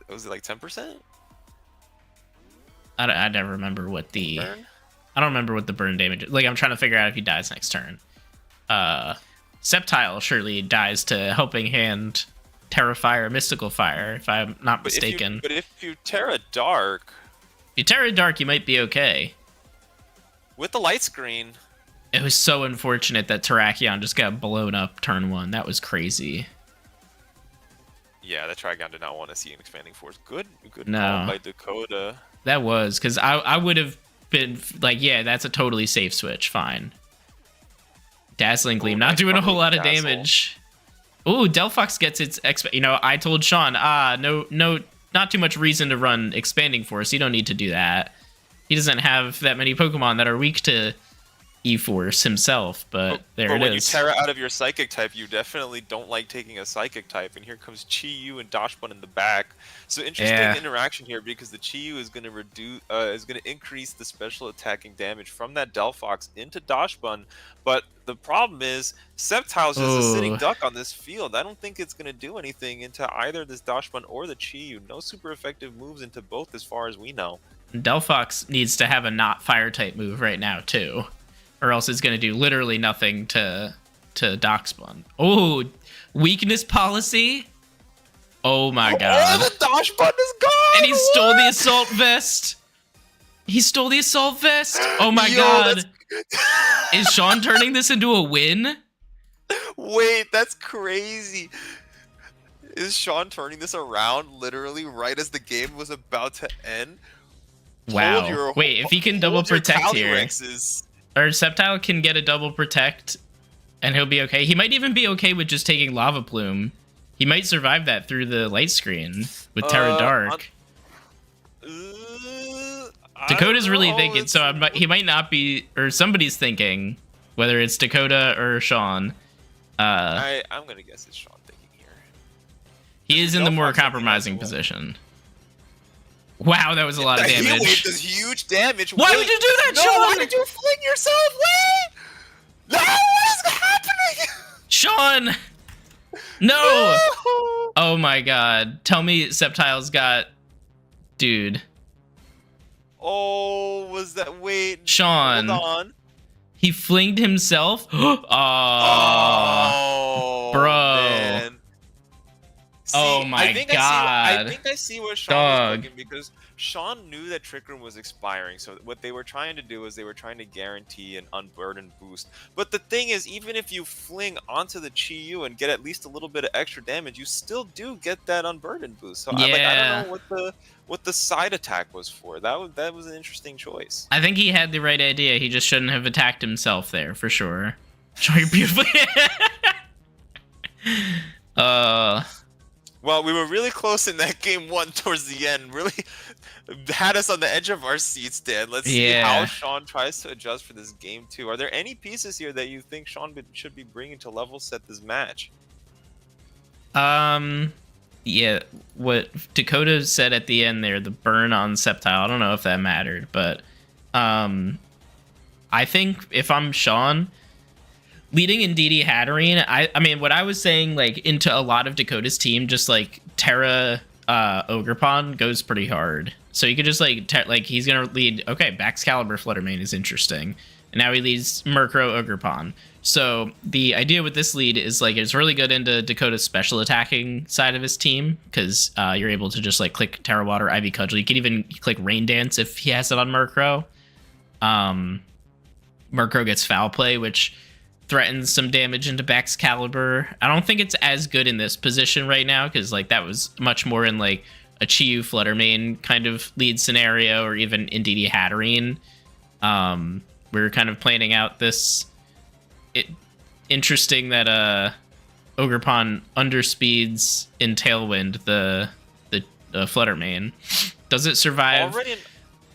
was it like 10%? I never remember what the Burn? I don't remember what the burn damage is. Like, I'm trying to figure out if he dies next turn. Sceptile surely dies to Helping Hand, Terrafire, Mystical Fire, if I'm not mistaken. But if you Terra Dark... If you Terra Dark, you might be okay. With the Light Screen... It was so unfortunate that Terrakion just got blown up turn 1. That was crazy. Yeah, the Trigon did not want to see an Expanding Force. Good No. call by Dakota. That was, because I would have been like, yeah, that's a totally safe switch. Fine. Dazzling Gleam, not doing a whole lot of damage. Ooh, Delphox gets its... You know, I told Sean, no, not too much reason to run Expanding Force. You don't need to do that. He doesn't have that many Pokemon that are weak to E-Force himself, but there it is. But when you Terra out of your Psychic type, you definitely don't like taking a Psychic type, and here comes Chi-Yu and Dachshund in the back. So interesting interaction here, because the Chi-Yu is going to increase the special attacking damage from that Delphox into Dachshund, but the problem is Sceptile's just a sitting duck on this field. I don't think it's going to do anything into either this Dachshund or the Chi-Yu. No super effective moves into both as far as we know. Delphox needs to have a not fire type move right now too, or else it's going to do literally nothing to Darkspawn. Oh, weakness policy. Oh my god. Oh, the Dachshund is gone. And he stole the assault vest. He stole the assault vest. Oh my god. Is Sean turning this into a win? Wait, that's crazy. Is Sean turning this around literally right as the game was about to end? Wow. Wait, if he can double protect here. Rexes. Or Sceptile can get a double protect And he'll be okay. He might even be okay with just taking Lava Plume. He might survive that through the light screen with Terra Dark. Dakota's really thinking, so he might not be, or somebody's thinking, whether it's Dakota or Sean. I'm gonna guess it's Sean thinking here. He is in the more compromising position. Wow, that was a lot of damage. Heat wave does huge damage. Why would you do that, no, Sean? Why did you fling yourself? Wait! No, what is happening? Sean! No! Oh my god. Tell me Sceptile's got... Dude. Oh, was that... Wait. Sean. Hold on. He flinged himself? Oh, bro. Man. See, oh my god. I think I see what Sean was thinking, because Sean knew that Trick Room was expiring, so what they were trying to do is they were trying to guarantee an unburdened boost. But the thing is, even if you fling onto the Chi-Yu and get at least a little bit of extra damage, you still do get that unburdened boost. So I don't know what the side attack was for. That was an interesting choice. I think he had the right idea. He just shouldn't have attacked himself there, for sure. Show your beautifully. Well, we were really close in that game one towards the end. Really had us on the edge of our seats, Dan. Let's see how Sean tries to adjust for this game two. Are there any pieces here that you think Sean should be bringing to level set this match? Yeah, what Dakota said at the end there, the burn on Sceptile, I don't know if that mattered, but I think if I'm Sean, leading in DD Hatterene, I mean, what I was saying, like, into a lot of Dakota's team, just, like, Terra Ogerpon goes pretty hard. So you could just, like, he's going to lead, okay, Baxcalibur Fluttermane is interesting. And now he leads Murkrow Ogerpon. So the idea with this lead is, like, it's really good into Dakota's special attacking side of his team, because you're able to just, like, click Terra Water, Ivy Cudgel. You can even click Rain Dance if he has it on Murkrow. Murkrow gets Foul Play, which threatens some damage into Baxcalibur. I don't think it's as good in this position right now, because, like, that was much more in, like, a Chi-Yu Fluttermane kind of lead scenario, or even in DD Hatterene. We were kind of planning out this... interesting that Ogerpon underspeeds in Tailwind the Fluttermane. Does it survive?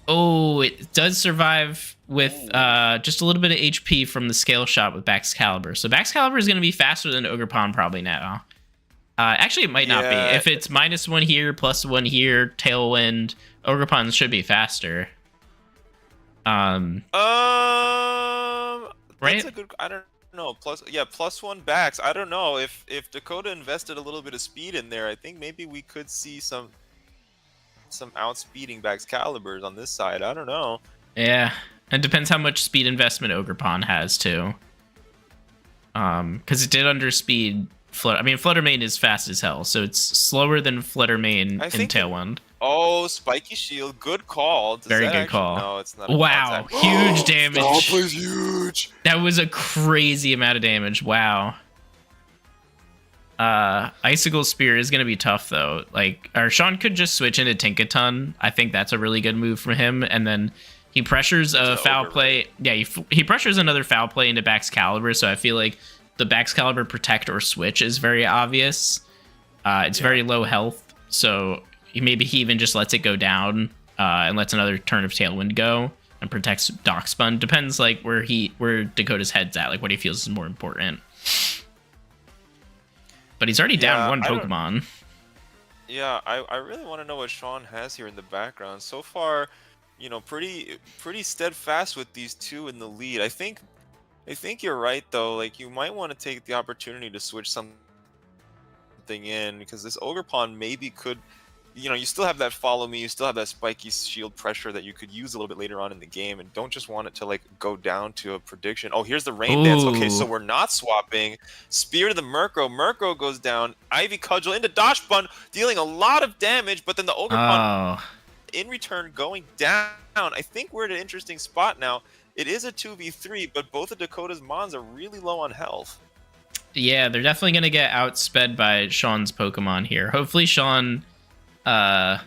Oh, it does survive with just a little bit of HP from the Scale Shot with Baxcalibur. So Baxcalibur is going to be faster than Ogerpon probably now. Actually, it might not be. If it's -1 here, +1 here, Tailwind, Ogerpon should be faster. Right? That's a good... I don't know. +1 Bax. I don't know. If Dakota invested a little bit of speed in there, I think maybe we could see some outspeeding Baxcaliburs on this side. I don't know. Yeah. It depends how much speed investment Ogerpon has, too. Because it did underspeed Flutter. I mean, Fluttermane is fast as hell, so it's slower than Fluttermane in Tailwind. Oh, Spiky Shield. Good call. Very good call. No, it's not. Wow. Huge damage. Oh, plays huge. That was a crazy amount of damage. Wow. Icicle Spear is going to be tough, though. Like, or Sean could just switch into Tinkaton. I think that's a really good move from him. And then he pressures a foul play. Yeah, he pressures another foul play into Baxcalibur, so I feel like the Baxcalibur protect or switch is very obvious. It's very low health, so maybe he even just lets it go down and lets another turn of Tailwind go and protects Darkspun. Depends, like, where Dakota's head's at, like what he feels is more important. But he's already down one Pokemon. Yeah, I really want to know what Sean has here in the background. So far, you know, pretty steadfast with these two in the lead. I think you're right, though. Like, you might want to take the opportunity to switch something in, because this Ogerpon maybe could, you know, you still have that follow me, you still have that spiky shield pressure that you could use a little bit later on in the game, and don't just want it to, like, go down to a prediction. Oh, here's the Rain Dance. Okay, so we're not swapping. Spear to the Murkrow. Murkrow goes down. Ivy Cudgel into Dachshund, dealing a lot of damage, but then the Ogerpon in return going down. I think we're at an interesting spot now. It is a 2v3, but both of Dakota's Mons are really low on health. Yeah, they're definitely going to get outsped by Sean's Pokemon here. Hopefully Sean... I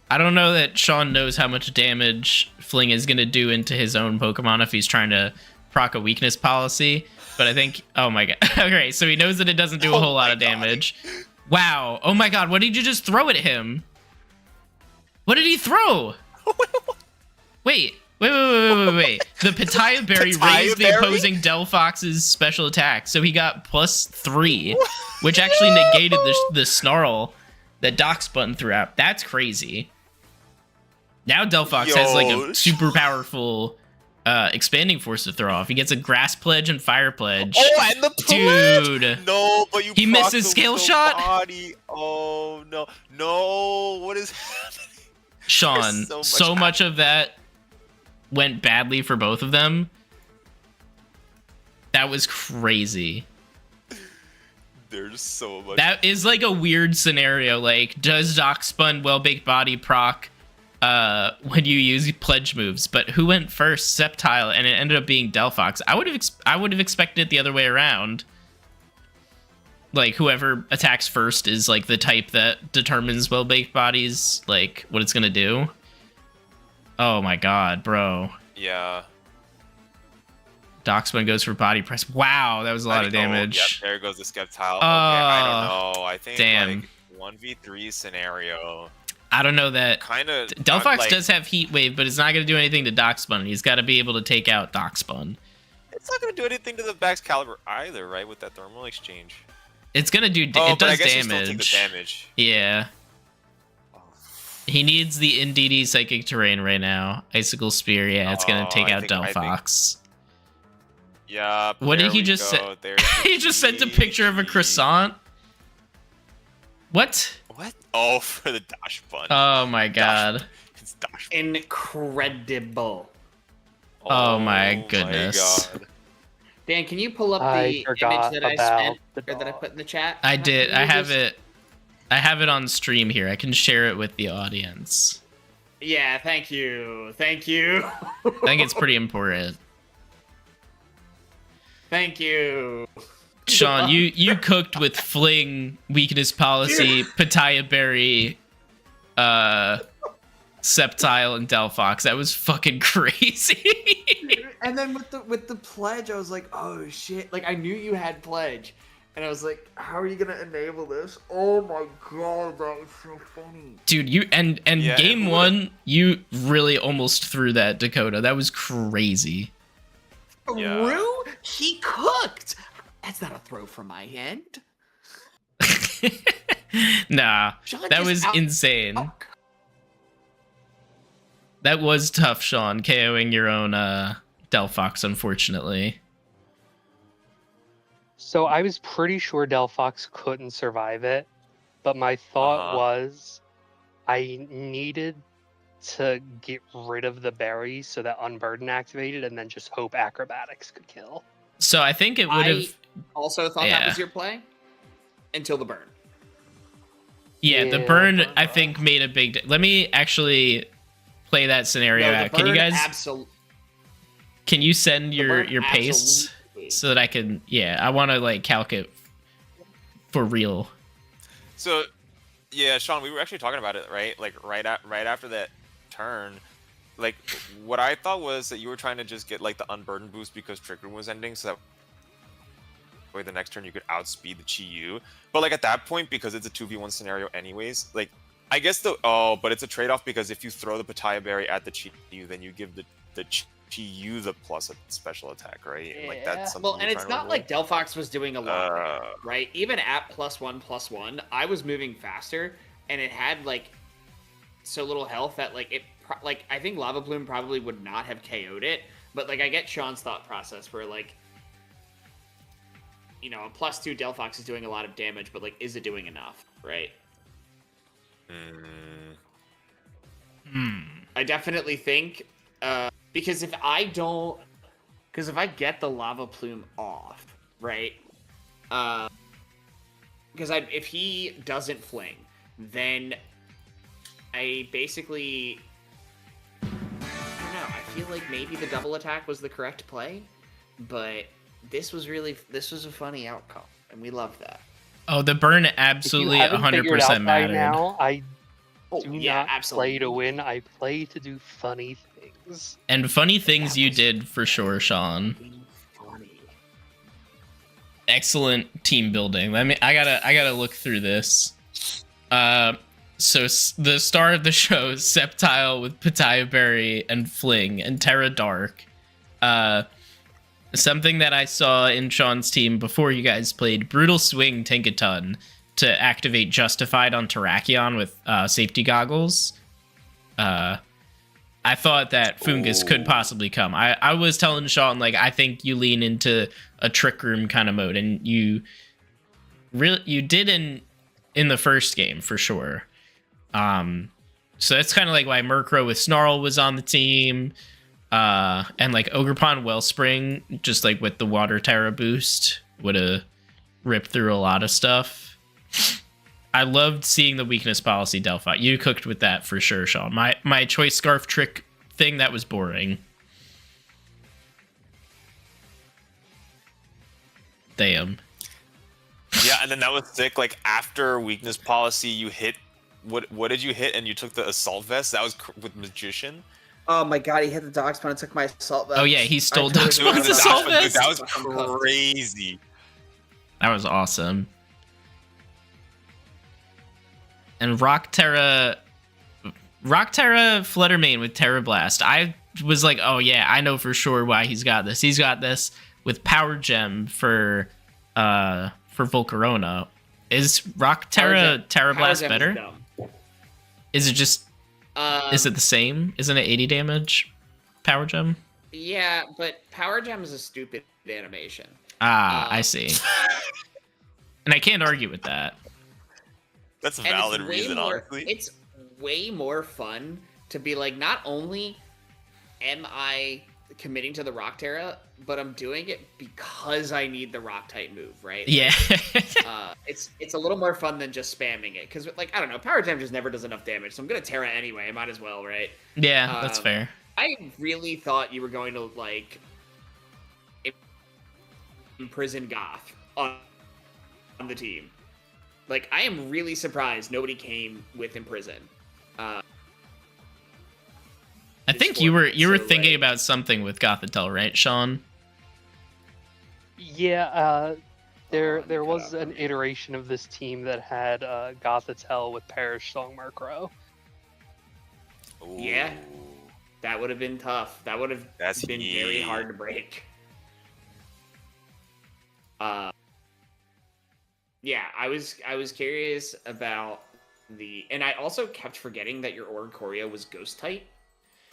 don't know that Sean knows how much damage Fling is going to do into his own Pokemon if he's trying to proc a weakness policy, but I think, oh my god. Okay, so he knows that it doesn't do a whole lot of damage. Wow. Oh my god, what did you just throw at him? What did he throw? Wait. The Pitaya Berry raised the opposing Delphox's special attack, so he got +3, which actually negated the snarl that Doxbun threw out. That's crazy. Now Delphox has like a super powerful expanding force to throw off. He gets a Grass Pledge and Fire Pledge. Oh, and the pledge! Dude. No, but he missed his scale shot? Body. Oh, no. No, what is happening? Sean, so much of that went badly for both of them. That was crazy. There's so much. That is like a weird scenario. Like, does Doxbun Well-Baked Body proc when you use pledge moves? But who went first? Sceptile, and it ended up being Delphox. I would have expected it the other way around. Like, whoever attacks first is like the type that determines Well-Baked Body's like what it's gonna do. Oh my god, bro. Yeah. Doxbun goes for body press. Wow, that was a lot of damage. Yeah, there goes the Skeptile. Okay, I don't know. I think damn. Like 1v3 scenario. I don't know that. Kind of. Delphox like, does have Heat Wave, but it's not going to do anything to Doxbun. He's got to be able to take out Doxbun. It's not going to do anything to the Back's Caliber either, right? With that thermal exchange. It's going to do. It does I guess damage. You still take the damage. Yeah. He needs the NDD Psychic Terrain right now. Icicle Spear, yeah, it's gonna take out Delphox. Yeah. What did he just say? He just sent a picture of a croissant. What? What? Oh, for the Doxbun. Oh my god. It's Doxbun. Incredible. Oh my goodness. My god. Dan, can you pull up the image that I sent or that I put in the chat? I did. I have it. I have it on stream here. I can share it with the audience. Yeah, thank you. Thank you. I think it's pretty important. Thank you. Sean, you cooked with Fling, Weakness Policy, Pitaya Berry, Sceptile, and Delphox. That was fucking crazy. And then with the pledge, I was like, oh shit. Like, I knew you had pledge. And I was like, how are you gonna enable this? Oh my god, that was so funny. Dude, you and yeah, game one, you really almost threw that Dakota. That was crazy. Yeah. Rue? He cooked! That's not a throw from my end. Nah, Sean that was insane. That was tough, Sean, KOing your own Delphox, unfortunately. So I was pretty sure Delphox couldn't survive it, but my thought was I needed to get rid of the berry so that Unburden activated and then just hope Acrobatics could kill. So I think it would have... also thought that was your play until the burn. Yeah, the burn, I think, made a big... Let me actually play that scenario out. Can you guys... Can you send your paste so that I can... Yeah, I want to, like, calc it for real. So, yeah, Sean, we were actually talking about it, right? Like, right after that turn, like, what I thought was that you were trying to just get, like, the Unburden boost because Trick Room was ending, so that way the next turn you could outspeed the Chi-Yu. But, like, at that point, because it's a 2v1 scenario anyways, like, I guess the... Oh, but it's a trade-off because if you throw the Pitaya Berry at the Chi-Yu, then you give the Chi-Yu the plus a special attack, right? Yeah. Like, that's something well, and it's not like Delphox was doing a lot there, right? Even at +1/+1, I was moving faster, and it had, like, so little health that, like, I think Lava Plume probably would not have KO'd it, but, like, I get Sean's thought process where, like, you know, a +2 Delphox is doing a lot of damage, but, like, is it doing enough, right? I definitely think, because if I get the Lava Plume off, right, because if he doesn't fling, then I basically, I don't know, I feel like maybe the double attack was the correct play, but this was a funny outcome, and we love that. Oh, the burn absolutely 100% mattered. Now, I do not absolutely play to win, I play to do funny things. And funny things you did for sure, Sean. excellent team building. I gotta look through this. So the star of the show is Sceptile with Pitaya Berry and Fling and Terra Dark. Something that I saw in Sean's team before you guys played, Brutal Swing Tinkaton to activate Justified on Terrakion with safety goggles. I thought that Fungus could possibly come. I was telling Sean, like, I think you lean into a Trick Room kind of mode, and you did in the first game for sure. So that's kind of like why Murkrow with Snarl was on the team, and like Ogerpon Wellspring, just like with the Water Terra boost, would have ripped through a lot of stuff. I loved seeing the weakness policy Delphi. You cooked with that for sure, Sean. My choice scarf trick thing, that was boring. Damn. Yeah, and then that was sick. Like after weakness policy, you hit what did you hit? And you took the assault vest. That was with Magician. Oh my god, he hit the dog spawn and took my assault vest. Oh yeah, he stole totally Dogspawn's assault vest. That was crazy. That was awesome. And Rock Terra Fluttermane with Terra Blast. I was like, oh yeah, I know for sure why he's got this. He's got this with Power Gem for Volcarona. Is Rock Terra Blast better? Is it just is it the same? Isn't it 80 damage? Power Gem? Yeah, but Power Gem is a stupid animation. I see. And I can't argue with that. That's a valid reason, honestly. It's way more fun to be like, not only am I committing to the Rock Terra, but I'm doing it because I need the Rock type move, right? Yeah. It's a little more fun than just spamming it, because like I don't know, Power Gem just never does enough damage, so I'm gonna Terra anyway. I might as well, right? Yeah, that's fair. I really thought you were going to like imprison Goth on the team. Like, I am really surprised nobody came with Imprison. I think you were thinking about something with Gothitelle, right, Sean? Yeah, there was an iteration of this team that had Gothitelle with Parish Song Murkrow. Yeah, that would have been tough. That would have been very hard to break. Yeah, I was curious about and I also kept forgetting that your Oricorio was Ghost type.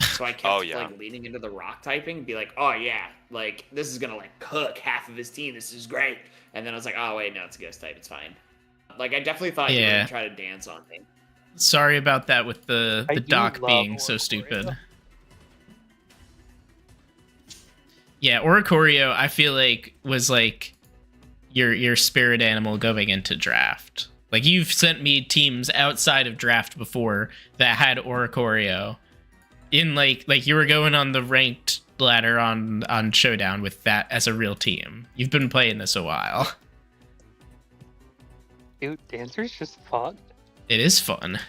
So I kept like leaning into the Rock typing, be like, oh yeah, like this is gonna like cook half of his team. This is great. And then I was like, oh wait, no, it's Ghost type. It's fine. Like I definitely thought you were gonna try to dance on me. Sorry about that with the doc being so stupid. Yeah, Oricorio, I feel like was like your spirit animal going into draft. Like you've sent me teams outside of draft before that had Oricorio in like you were going on the ranked ladder on Showdown with that as a real team. You've been playing this a while. Dude, Dancer's just fun. It is fun.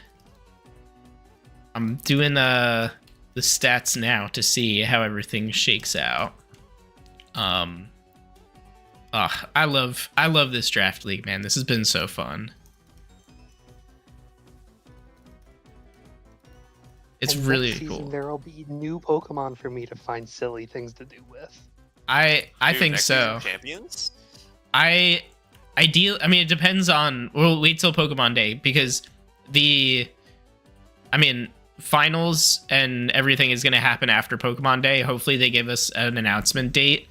I'm doing the stats now to see how everything shakes out. I love this draft league, man. This has been so fun. It's really cool. There'll be new Pokemon for me to find silly things to do with. I think so. Champions? I mean, it depends on. We'll wait till Pokemon Day because finals and everything is going to happen after Pokemon Day. Hopefully, they give us an announcement date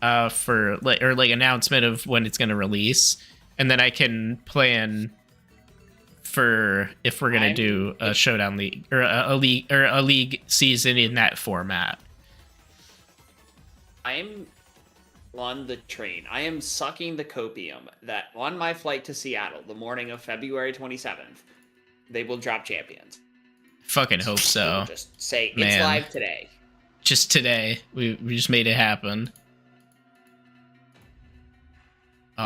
for announcement of when it's going to release, and then I can plan for if we're gonna do a Showdown league or a league season in that format. I'm on the train. I am sucking the copium that on my flight to Seattle, the morning of February 27th, they will drop champions. Fucking hope so. Just say it's live today. Just today, we just made it happen.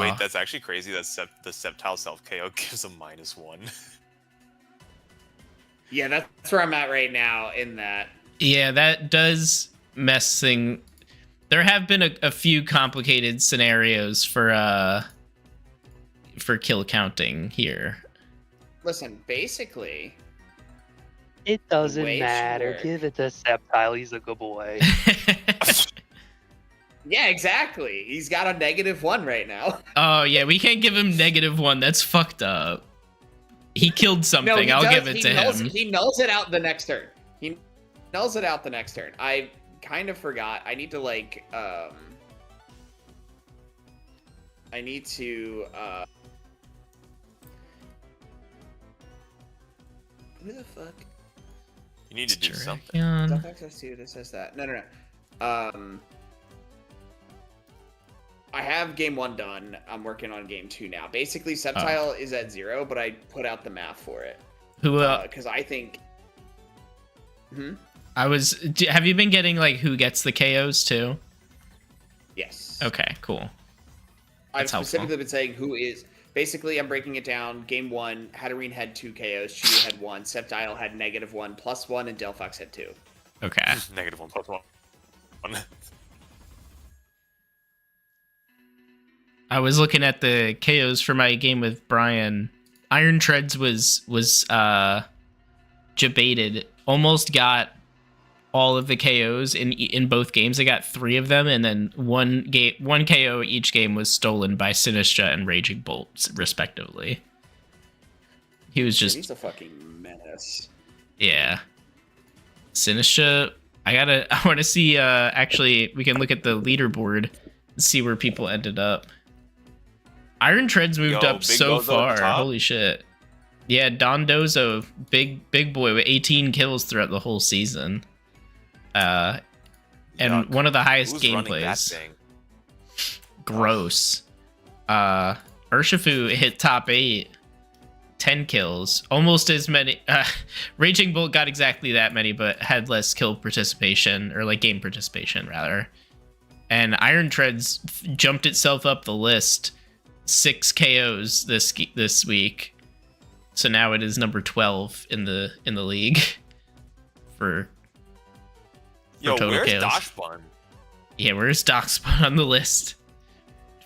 Wait, that's actually crazy that the Sceptile Self KO gives a -1. Yeah, that's where I'm at right now in that. Yeah, that does mess thing. There have been a few complicated scenarios for kill counting here. Listen, basically, It doesn't way it should matter. work. Give it to Sceptile. He's a good boy. yeah, exactly. He's got a -1 right now. Oh yeah, we can't give him -1. That's fucked up. He killed something. I'll give it to him. He nulls it out the next turn. He nulls it out the next turn. I kind of forgot. I need to like I need to who the fuck? You need to do something. Self access to this says that. No. I have game 1 done. I'm working on game 2 now. Basically, Sceptile is at 0, but I put out the math for it. Who? Because I think. Have you been getting like who gets the KOs too? Yes. Okay, cool. I've specifically been saying who is. Basically, I'm breaking it down. Game 1, Hatterene had 2 KOs, Chiyu had 1, Sceptile had -1, +1, and Delphox had 2. Okay. -1, +1. I was looking at the KOs for my game with Brian. Iron Treads was debated. Almost got all of the KOs in both games. I got 3 of them, and then one KO each game was stolen by Sinistra and Raging Bolt, respectively. He was just... He's a fucking menace. Yeah. Sinistra... I want to see, actually, we can look at the leaderboard and see where people ended up. Iron Treads moved up so far. Holy shit. Yeah, Don Dozo, big boy with 18 kills throughout the whole season. And one of the highest gameplays. Gross. Urshifu hit top 8. 10 kills. Almost as many. Raging Bolt got exactly that many, but had less kill participation, or like game participation, rather. And Iron Treads jumped itself up the list. 6 KOs this week. So now it is number 12 in the league for total where's KOs. Dashbun? Yeah, where's Doxbun on the list?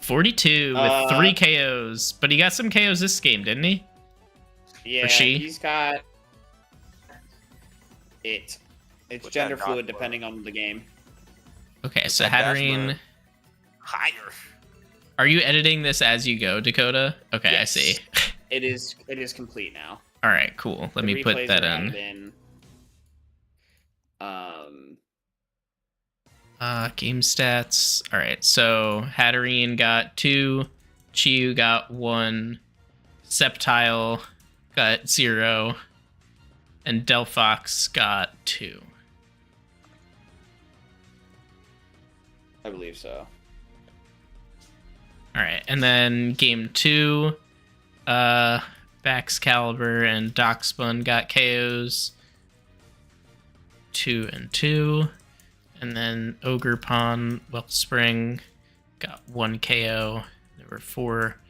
42 with 3 KOs, but he got some KOs this game, didn't he? Yeah, he's got it. It's Put gender that fluid Dashbun. depending on the game. Okay, so that Hatterene, Higher. are you editing this as you go, Dakota? Okay, Yes. I see. It is complete now. All right, cool. Let me put replays that are in. added in. Game stats. All right, so Hatterene got 2, Chiyu got 1, Sceptile got 0, and Delphox got 2. I believe so. All right, and then game 2, Baxcalibur and Doxbun got KOs, 2 and 2, and then Ogerpon, Wellspring got 1 KO. There were 4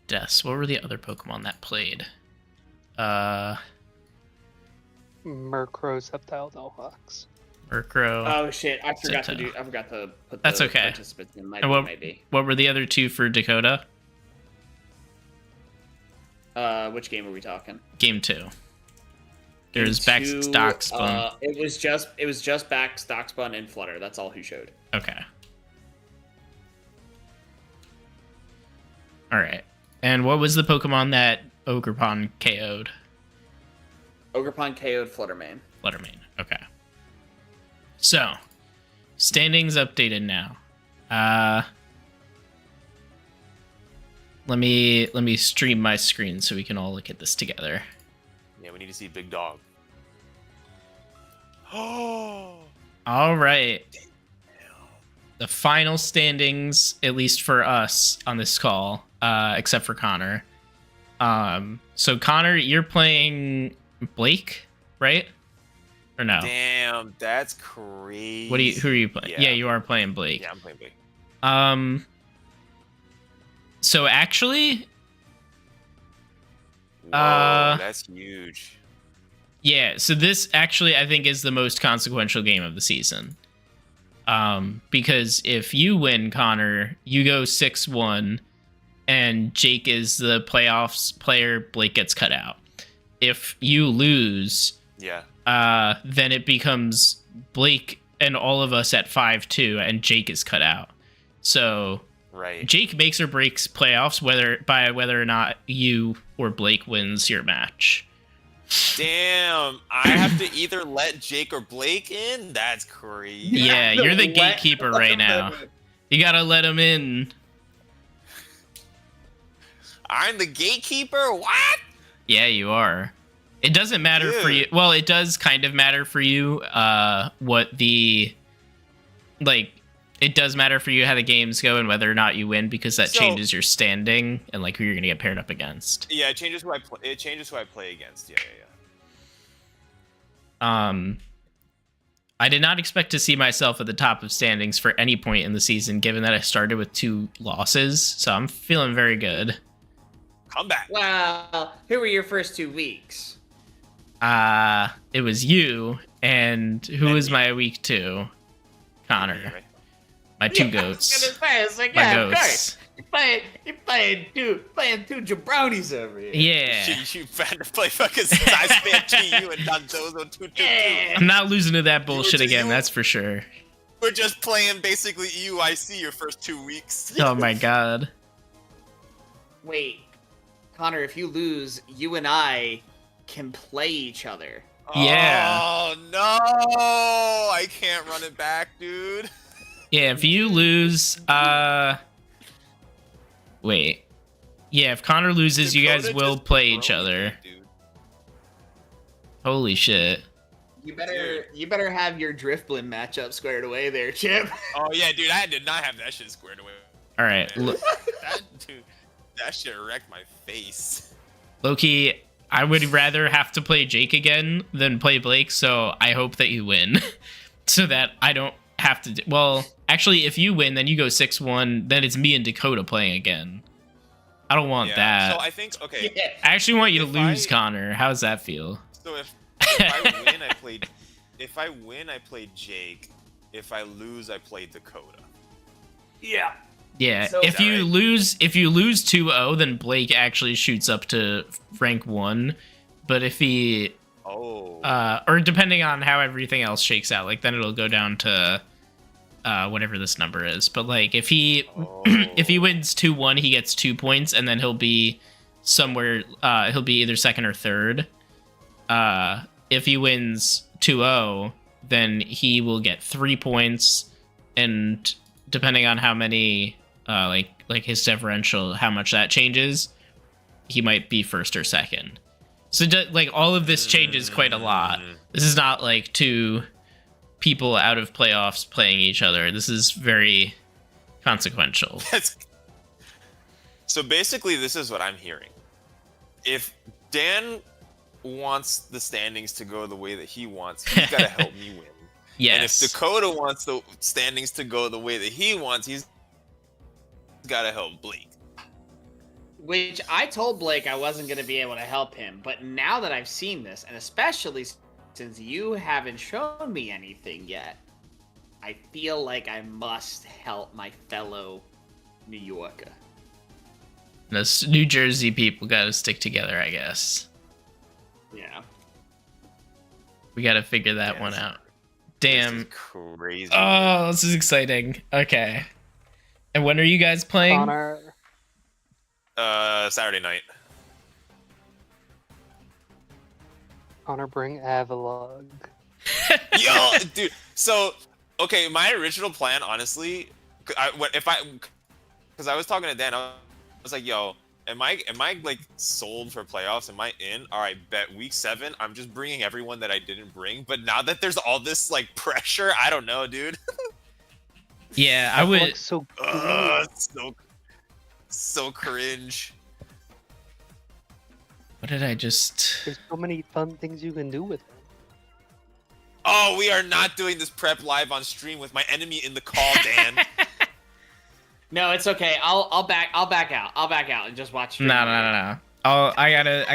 deaths. What were the other Pokemon that played? Murkrow, Sceptile, Delphox. Murkrow. Oh shit! I forgot Sceptile. to put That's the okay. participants in. And what were the other 2 for Dakota? Which game are we talking? Game 2. There's Bax, Game 2, Doxbun. It was just Bax, Doxbun, and Flutter. That's all who showed. Okay. All right. And what was the Pokemon that Ogerpon KO'd? Ogerpon KO'd Fluttermane. Fluttermane. Okay. So, standings updated now. Let me stream my screen so we can all look at this together. Yeah, we need to see Big Dog. Oh. All right. The final standings, at least for us on this call, except for Connor. So Connor, you're playing Blake, right? Or no? Damn, that's crazy. Who are you playing? Yeah, you are playing Blake. Yeah, I'm playing Blake. So actually, Whoa, that's huge. Yeah, so this actually I think is the most consequential game of the season. Because if you win, Connor, you go 6-1, and Jake is the playoffs player. Blake gets cut out. If you lose, then it becomes Blake and all of us at 5-2, and Jake is cut out. So Jake makes or breaks playoffs whether or not you or Blake wins your match. Damn, I have to either let Jake or Blake in? That's crazy. Yeah, you're the gatekeeper right now. You gotta let him in. I'm the gatekeeper? What? Yeah, you are. It doesn't matter for you. Well, it does kind of matter for you. It does matter for you how the games go and whether or not you win, because that changes your standing and like who you're gonna get paired up against. Yeah, it changes who I play. It changes who I play against. Yeah. I did not expect to see myself at the top of standings for any point in the season, given that I started with 2 losses. So I'm feeling very good. Come back. Well, who were your first 2 weeks? It was you, and who was my week 2? Connor. My 2 goats. I was gonna say, it's like, my yeah, of goats. course. You're playing two jabronis over here. Yeah. You had to play fucking size fan GU and not Zozo 222. I'm not losing to that bullshit again, that's for sure. We're just playing basically EUIC your first 2 weeks. Oh my god. Wait, Connor, if you lose, you and I can play each other. Yeah. Oh no! I can't run it back, dude. Yeah, if you lose, wait. Yeah, if Connor loses, you guys will play each other. Dude. Holy shit. You better have your Driftblin matchup squared away there, Chip. Oh yeah, dude, I did not have that shit squared away. All right, that shit wrecked my face. Loki, I would rather have to play Jake again than play Blake, so I hope that you win, so that I don't have to. Well, actually, if you win, then you go 6-1. Then it's me and Dakota playing again. I don't want that. So I think okay. Yeah. I actually want you to lose, Connor. How does that feel? So if I win, I play. If I win, I play Jake. If I lose, I play Dakota. Yeah. Yeah. So, if you lose 2-0, then Blake actually shoots up to rank 1. But if he or depending on how everything else shakes out, like then it'll go down to whatever this number is. But like if he if he wins 2-1, he gets 2 points, and then he'll be somewhere. He'll be either second or third. If he wins 2-0, then he will get 3 points, and depending on how many like his differential, how much that changes, he might be first or second. So like all of this changes quite a lot. This is not like 2 people out of playoffs playing each other. This is very consequential. So basically, this is what I'm hearing. If Dan wants the standings to go the way that he wants, he's got to help me win. Yes. And if Dakota wants the standings to go the way that he wants, he's got to help Blake. Which I told Blake I wasn't going to be able to help him, but now that I've seen this, and especially since you haven't shown me anything yet, I feel like I must help my fellow New Yorker. Those New Jersey people gotta stick together, I guess. Yeah. We gotta figure that one out. Damn. This is crazy. Oh, this is exciting. Okay. And when are you guys playing? Connor. Saturday night. Connor, bring Avalog. Yo, dude. So, okay, my original plan, honestly, because I was talking to Dan, I was like, yo, am I like sold for playoffs? Am I in? All right, bet week 7, I'm just bringing everyone that I didn't bring. But now that there's all this like pressure, I don't know, dude. Yeah, I would. So cool. So cringe. What did I just? There's so many fun things you can do with him. Oh, we are not doing this prep live on stream with my enemy in the call, Dan. No, it's okay. I'll back out. I'll back out and just watch. No. I gotta